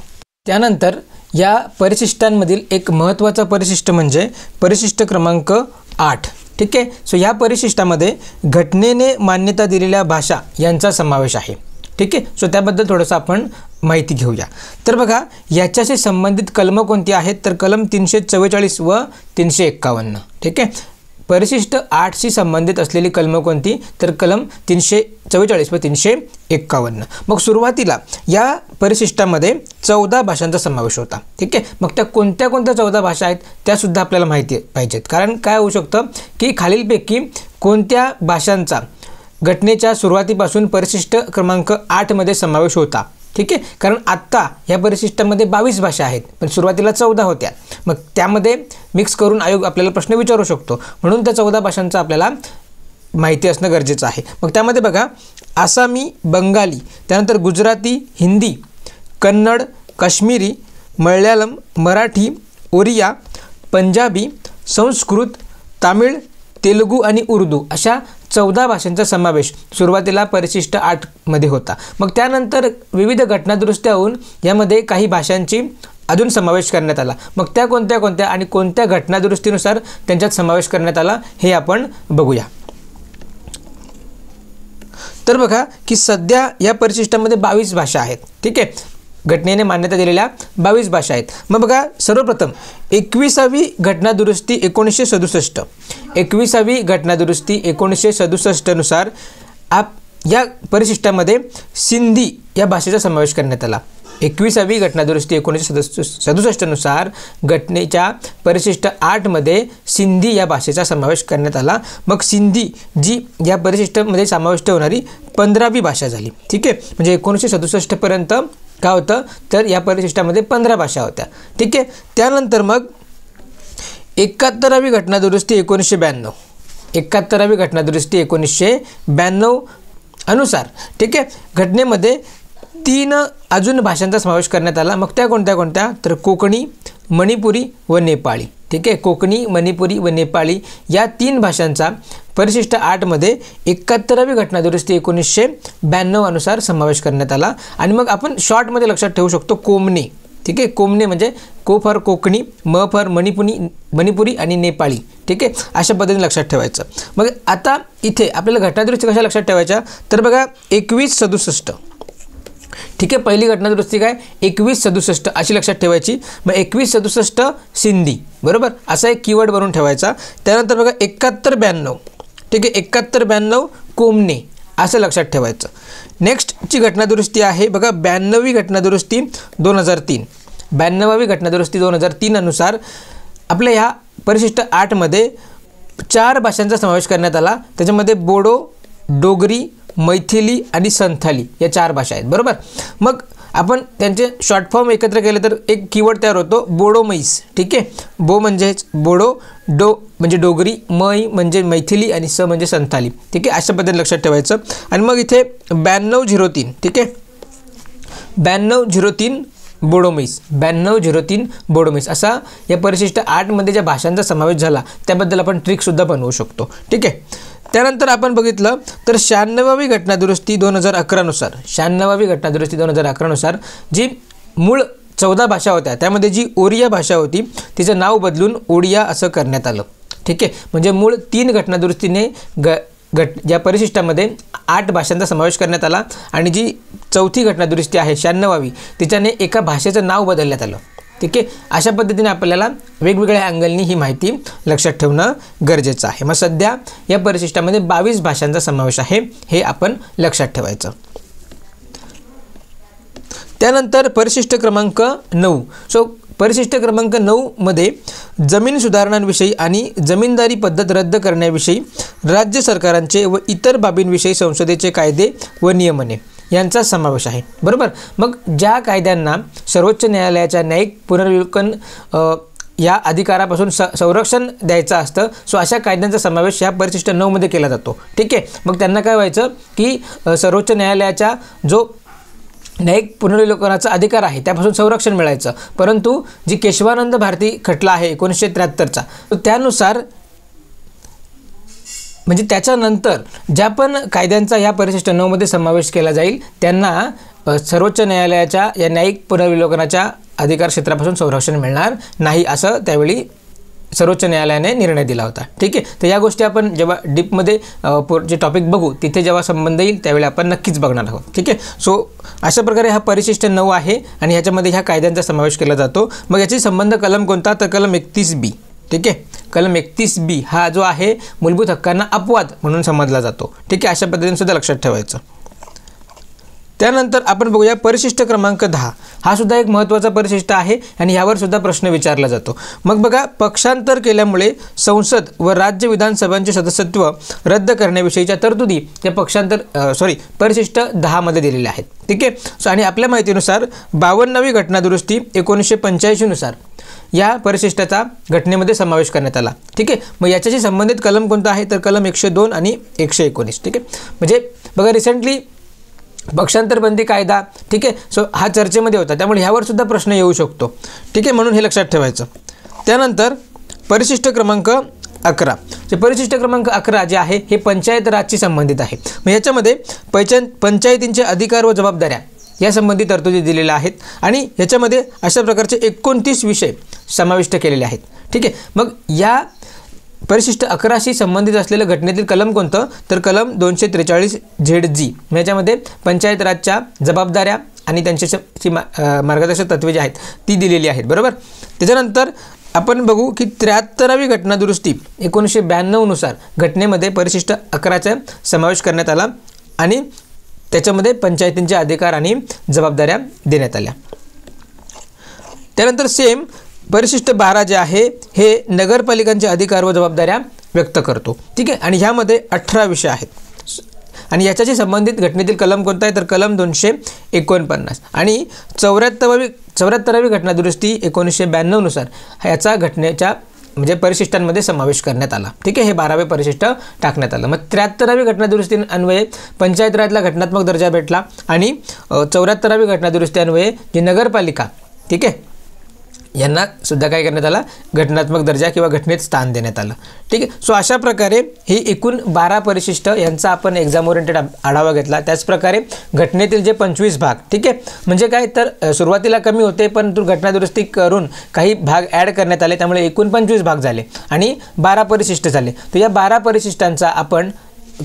त्यानंतर या परिशिष्टांमधील एक महत्त्वाचा परिशिष्ट म्हणजे परिशिष्ट क्रमांक 8. ठीक आहे. सो या परिशिष्टामध्ये घटनेने मान्यता दिलेल्या भाषा यांचा समावेश आहे. ठीक आहे. सो त्याबद्दल थोडंसं आपण माहिती घेऊया. तर बघा, याच्याशी संबंधित कलम कोणती आहेत? तर कलम 344 व 351. ठीक आहे. परिशिष्ट 8शी संबंधित असलेली कलम कोणती? तर कलम 344 व 351. मग सुरुवातीला या परिशिष्टामध्ये 14 भाषांचा समावेश होता. ठीक आहे. मग त्या कोणत्या 14 भाषा आहेत त्यासुद्धा आपल्याला माहिती पाहिजेत. कारण काय होऊ शकतं की खालीलपैकी कोणत्या भाषांचा घटनेच्या सुरुवातीपासून परिशिष्ट क्रमांक 8 मध्ये समावेश होता. ठीक आहे. कारण आत्ता या परिशिष्टामध्ये 22 भाषा आहेत, पण सुरुवातीला 14 होत्या. मग त्यामध्ये मिक्स करून आयोग आपल्याला प्रश्न विचारू शकतो, म्हणून त्या 14 भाषांचा आपल्याला माहिती असणं गरजेचं आहे. मग त्यामध्ये बघा, आसामी, बंगाली, त्यानंतर गुजराती, हिंदी, कन्नड, काश्मीरी, मल्याळम, मराठी, ओरिया, पंजाबी, संस्कृत, तामिळ, तेलुगू आणि उर्दू अशा 14 भाषांचा समावेश सुरुवातीला परिशिष्ट 8 मध्ये होता. मग त्यानंतर विविध घटनादुरुस्त्या होऊन यामध्ये काही भाषांची अजून समावेश करण्यात आला. मग त्या कोणत्या आणि कोणत्या घटनादुरुस्तीनुसार त्यांच्यात समावेश करण्यात आला हे आपण बघूया. तर बघा की सध्या या परिशिष्टामध्ये 22 भाषा आहेत. ठीक आहे, घटनेने मान्यता दिलेल्या 22 भाषा आहेत. मग बघा सर्वप्रथम 21वी घटनादुरुस्ती 1967, 21वी घटनादुरुस्ती 1967 नुसार या परिशिष्टामध्ये सिंधी या भाषेचा समावेश करण्यात आला. 21वी घटनादुरुस्ती 1967 नुसार घटनेच्या परिशिष्ट 8 मध्ये सिंधी या भाषेचा समावेश करण्यात आला. मग सिंधी जी या परिशिष्टामध्ये समाविष्ट होणारी 15वी भाषा झाली. ठीक आहे, म्हणजे 1967 पर्यंत काय होतं तर या परिशिष्टामध्ये 15 भाषा होत्या. ठीक आहे, त्यानंतर मग 71वी घटनादुरुस्ती 1992, 71वी घटनादुरुस्ती 1992 अनुसार ठीक आहे घटनेमध्ये 3 अजून भाषांचा समावेश करण्यात आला. मग त्या कोणत्या तर कोकणी, मणिपुरी व नेपाळी. ठीक आहे, कोकणी, मणिपुरी व नेपाळी या 3 भाषांचा परिशिष्ट 8 मध्ये 71वी घटनादुरुस्ती 1992 अनुसार समावेश करण्यात आला. आणि मग आपण शॉर्टमध्ये लक्षात ठेवू शकतो कोमने. ठीक आहे, कोमने म्हणजे को फॉर कोकणी, म फॉर मणिपुरी आणि नेपाळी. ठीक आहे, अशा पद्धतीने लक्षात ठेवायचं. मग आता इथे आपल्याला घटनादुरुस्ती कशा लक्षात ठेवायच्या तर बघा 2167. ठीक आहे, पहिली घटनादुरुस्ती काय 2167 अशी लक्षात ठेवायची. मग 2167 सिंधी, बरोबर, असा एक कीवर्ड बनवून ठेवायचा. त्यानंतर बघा 7192. ठीक आहे, 7192 कोमने असं लक्षात ठेवायचं. नेक्स्टची घटनादुरुस्ती आहे बघा 92वी घटनादुरुस्ती 2003, 92वी घटनादुरुस्ती 2003 अनुसार आपल्या ह्या परिशिष्ट 8 मध्ये 4 भाषांचा समावेश करण्यात आला. त्याच्यामध्ये बोडो, डोगरी, मैथिली आणि संथाली या 4 भाषा आहेत. बरोबर, मग आपण त्यांचे शॉर्ट फॉर्म एकत्र केले तर एक कीवर्ड तयार होतो बोडो मैस. ठीक आहे, बो म्हणजेच बोडो, डो म्हणजे डोगरी, मै म्हणजे मैथिली आणि स म्हणजे संथाली. ठीक आहे, अशा पद्धतीने लक्षात ठेवायचं. आणि मग इथे 9203. ठीक आहे, 9203 बोडोमैस, 9203 बोडोमैस असा या परिशिष्ट 8 मध्ये ज्या भाषांचा समावेश झाला त्याबद्दल आपण ट्रिकसुद्धा बनवू शकतो. ठीक आहे, त्यानंतर आपण बघितलं तर 96वी घटनादुरुस्ती 2011 नुसार, 96वी घटनादुरुस्ती 2011 नुसार जी मूळ 14 भाषा होत्या त्यामध्ये जी ओरिया भाषा होती तिचं नाव बदलून ओडिया असं करण्यात आलं. ठीक आहे, म्हणजे मूळ 3 घटनादुरुस्तीने या परिशिष्टामध्ये 8 भाषांचा समावेश करण्यात आला आणि जी 4थी घटनादुरुस्ती आहे 96वी तिच्याने एका भाषेचं नाव बदलण्यात आलं. ठीक आहे, अशा पद्धतीने आपल्याला वेगवेगळ्या अँगलनी ही माहिती लक्षात ठेवणं गरजेचं आहे. मग सध्या या परिशिष्टामध्ये 22 भाषांचा समावेश आहे हे आपण लक्षात ठेवायचं. त्यानंतर परिशिष्ट क्रमांक 9. परिशिष्ट क्रमांक 9 मध्ये जमीन सुधारणांविषयी आणि जमीनदारी पद्धत रद्द करण्याविषयी राज्य सरकारांचे व इतर बाबींविषयी संसदेचे कायदे व नियमने यांचा समावेश आहे. बरोबर, मग ज्या कायद्यांना सर्वोच्च न्यायालयाच्या न्यायिक पुनर्विलोकन या अधिकारापासून संरक्षण द्यायचं असतं अशा कायद्यांचा समावेश या परिशिष्ट 9 मध्ये केला जातो. ठीक आहे, मग त्यांना काय व्हायचं की सर्वोच्च न्यायालयाच्या जो न्यायिक पुनर्विलोकनाचा अधिकार आहे त्यापासून संरक्षण मिळायचं. परंतु जी केशवानंद भारती खटला आहे 1973चा त्यानुसार म्हणजे त्याच्यानंतर ज्या पण कायद्यांचा या परिशिष्ट 9 मध्ये समावेश केला जाईल त्यांना सर्वोच्च न्यायालयाच्या या न्यायिक पुनर्विलोकनाच्या अधिकार क्षेत्रापासून संरक्षण मिळणार नाही असं त्यावेळी सर्वोच्च न्यायालयाने निर्णय दिला होता. ठीक आहे, तर या गोष्टी आपण जेव्हा डीपमध्ये जे टॉपिक बघू तिथे जेव्हा संबंध येईल त्यावेळी आपण नक्कीच बघणार आहोत. ठीक आहे, अशा प्रकारे हा परिशिष्ट 9 आहे आणि ह्याच्यामध्ये ह्या कायद्यांचा समावेश केला जातो. मग याची संबंध कलम कोणता तर कलम 31B. ठीक आहे, कलम 31B हा जो आहे मूलभूत हक्कांना अपवाद म्हणून समजला जातो. ठीक आहे, अशा पद्धतीने सुद्धा लक्षात ठेवायचं. त्यानंतर आपण बघूया परिशिष्ट क्रमांक 10. हा सुद्धा एक महत्त्वाचा परिशिष्ट आहे आणि यावर सुद्धा प्रश्न विचारला जातो. मग बघा पक्षांतर केल्यामुळे संसद व राज्य विधानसभांचे सदस्यत्व रद्द करण्याविषयीच्या तरतुदी या परिशिष्ट 10 मध्ये दिलेल्या आहेत. ठीक आहे, आणि आपल्या माहितीनुसार 52वी घटनादुरुस्ती 1985 नुसार या परिशिष्टाचा घटनेमध्ये समावेश करण्यात आला. ठीक आहे, मग याच्याशी संबंधित कलम कोणता आहे तर कलम 102 आणि 119. ठीक आहे, म्हणजे बघा रिसेंटली पक्षांतरबंदी कायदा ठीक आहे हा चर्चेमध्ये होता त्यामुळे ह्यावर सुद्धा प्रश्न येऊ शकतो. ठीक आहे, म्हणून हे लक्षात ठेवायचं. त्यानंतर परिशिष्ट क्रमांक 11. परिशिष्ट क्रमांक 11 जे आहे हे पंचायत राजशी संबंधित आहे. मग याच्यामध्ये पंचायतींचे अधिकार व जबाबदाऱ्या यासंबंधी तरतुदी दिलेल्या आहेत आणि याच्यामध्ये अशा प्रकारचे 29 विषय समाविष्ट केलेले आहेत. ठीक आहे. मग या परिशिष्ट 11शी संबंधित असलेलं घटनेतील कलम कोणतं, तर कलम 243 ZG. याच्यामध्ये पंचायत राजच्या जबाबदाऱ्या आणि त्यांची मार्गदर्शक तत्त्वे जी आहेत ती दिलेली आहेत. बरोबर. त्याच्यानंतर आपण बघू की 73वी घटना दुरुस्ती 1992 नुसार घटनेमध्ये परिशिष्ट 11चा समावेश करण्यात आला आणि त्याच्यामध्ये पंचायतींचे अधिकार आणि जबाबदाऱ्या देण्यात आल्या. त्यानंतर सेम परिशिष्ट 12 जे आहे हे नगरपालिकांचे अधिकार व जबाबदाऱ्या व्यक्त करतो. ठीक आहे. आणि ह्यामध्ये 18 विषय आहेत आणि याच्याशी संबंधित घटनेतील कलम कोणता आहे, तर कलम 249 आणि 74वी घटना दुरुस्ती 1992 नुसार ह्याचा घटनेच्या म्हणजे परिशिष्टांमध्ये समावेश करण्यात आला. ठीक आहे. हे 12वे परिशिष्ट टाकण्यात आलं. मग 73वी घटना दुरुस्ती अन्वये पंचायत राजला घटनात्मक दर्जा भेटला आणि 74वी घटना दुरुस्ती अन्वये जी नगरपालिका, ठीक आहे, यांना सुद्धा काय करण्यात आला, घटनात्मक दर्जा किंवा घटनेत स्थान देण्यात आलं. ठीक आहे. सो अशा प्रकारे ही एकूण 12 परिशिष्ट यांचा आपण एक्झाम ओरिएंटेड आढावा घेतला. त्याचप्रकारे घटनेतील जे 25 भाग, ठीक आहे, म्हणजे काय तर सुरुवातीला कमी होते परंतु घटना दुरुस्ती करून काही भाग ॲड करण्यात आले, त्यामुळे एकूण 25 भाग झाले आणि 12 परिशिष्ट झाले. तर या 12 परिशिष्टांचा आपण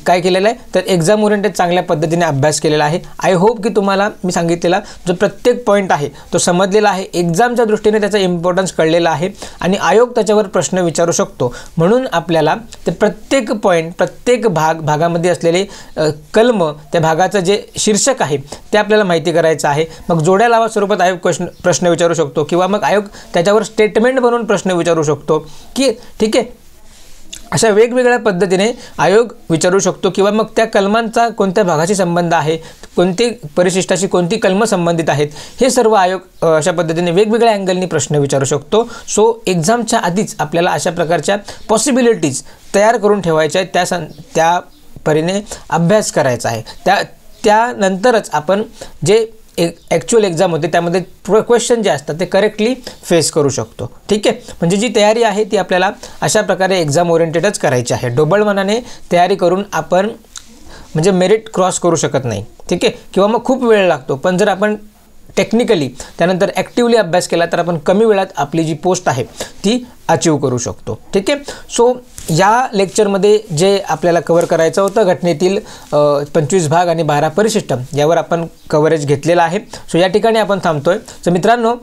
काय केलेलं आहे, तर एक्झाम ओरिएंटेड चांगल्या पद्धतीने अभ्यास केलेला आहे. आय होप की तुम्हाला मी सांगितलेला जो प्रत्येक पॉईंट आहे तो समजलेला आहे, एक्झामच्या दृष्टीने त्याचा इम्पॉर्टन्स कळलेला आहे आणि आयोग त्याच्यावर प्रश्न विचारू शकतो. म्हणून आपल्याला ते प्रत्येक पॉईंट, प्रत्येक भागामध्ये असलेले कलम, त्या भागाचं जे शीर्षक आहे ते आपल्याला माहिती करायचं आहे. मग जोड्या लावा स्वरूपात आयोग प्रश्न विचारू शकतो किंवा मग आयोग त्याच्यावर स्टेटमेंट बनवून प्रश्न विचारू शकतो की ठीक आहे, अशा वेगवेगळ्या पद्धतीने आयोग विचारू शकतो किंवा मग त्या कलमांचा कोणत्या भागाशी संबंध आहे, कोणती परिशिष्टाशी कोणती कलमं संबंधित आहेत, हे सर्व आयोग अशा पद्धतीने वेगवेगळ्या अँगलनी प्रश्न विचारू शकतो. सो एक्झामच्या आधीच आपल्याला अशा प्रकारच्या पॉसिबिलिटीज तयार करून ठेवायच्या आहेत, त्या परीने अभ्यास करायचा आहे. त्यानंतरच आपण जे ॲक्च्युअल एक्झाम होते त्यामध्ये क्वेश्चन जे असतात ते करेक्टली फेस करू शकतो. ठीक आहे. म्हणजे जी तयारी आहे ती आपल्याला अशा प्रकारे एक्झाम ओरिएंटेडच करायची आहे. ढोबळ मनाने तयारी करून आपण म्हणजे मेरिट क्रॉस करू शकत नाही. ठीक आहे. किंवा मग खूप वेळ लागतो, पण जर आपण टेक्निकली त्यानंतर ॲक्टिवली अभ्यास केला तर आपण कमी वेळात आपली जी पोस्ट आहे ती अचीव करू शकतो. ठीक आहे. सो या लेक्चरमध्ये जे आपल्याला कव्हर करायचं होतं घटनेतील 25 भाग आणि 12 परिशिष्ट यावर आपण कव्हरेज घेतलेलं आहे. सो या ठिकाणी आपण थांबतोय. सो मित्रांनो,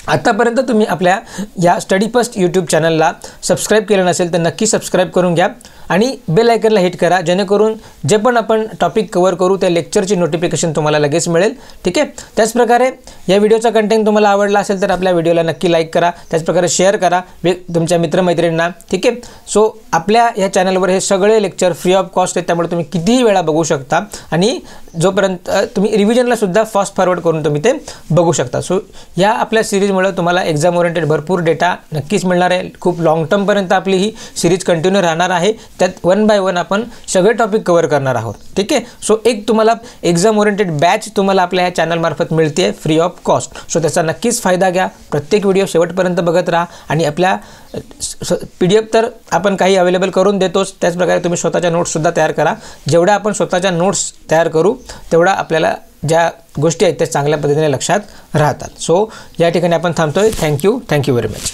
आतापर्यंत तुम्ही आपल्या या स्टडी फर्स्ट यूट्यूब चॅनलला सबस्क्राईब केलं नसेल तर नक्की सबस्क्राईब करून घ्या आणि बेल आयकनला हिट करा, जेणेकरून जे पण आपण टॉपिक कव्हर करू त्या लेक्चरची नोटिफिकेशन तुम्हाला लगेच मिळेल. ठीक आहे. त्याचप्रकारे या व्हिडिओचा कंटेंट तुम्हाला आवडला असेल तर आपल्या व्हिडिओला नक्की लाईक करा, त्याचप्रकारे शेअर करा तुमच्या मित्रमैत्रिणींना. ठीक आहे. सो आपल्या या चॅनलवर हे सगळे लेक्चर फ्री ऑफ कॉस्ट आहेत, त्यामुळे तुम्ही कितीही वेळा बघू शकता आणि जोपर्यंत तुम्ही रिव्हिजनला सुद्धा फास्ट फॉरवर्ड करून तुम्ही ते बघू शकता. सो या आपल्या सिरीजमुळे तुम्हाला एक्झाम ओरिएंटेड भरपूर डेटा नक्कीच मिळणार आहे. खूप लॉंग टर्मपर्यंत आपली ही सिरीज कंटिन्यू राहणार आहे. त्यात 1 बाय 1 आपण सगळे टॉपिक कव्हर करणार आहोत. ठीक आहे. सो एक तुम्हाला एक्झाम ओरिएंटेड बॅच तुम्हाला आपल्या ह्या चॅनलमार्फत मिळते आहे फ्री ऑफ कॉस्ट. सो त्याचा नक्कीच फायदा घ्या. प्रत्येक व्हिडिओ शेवटपर्यंत बघत राहा आणि आपल्या PDF तर आपण काही अवेलेबल करून देतोच, त्याचप्रकारे तुम्ही स्वतःच्या नोट्ससुद्धा तयार करा. जेवढ्या आपण स्वतःच्या नोट्स तयार करू तेवढा आपल्याला ज्या गोष्टी आहेत त्या चांगल्या पद्धतीने लक्षात राहतात. सो या ठिकाणी आपण थांबतोय. Thank you very much.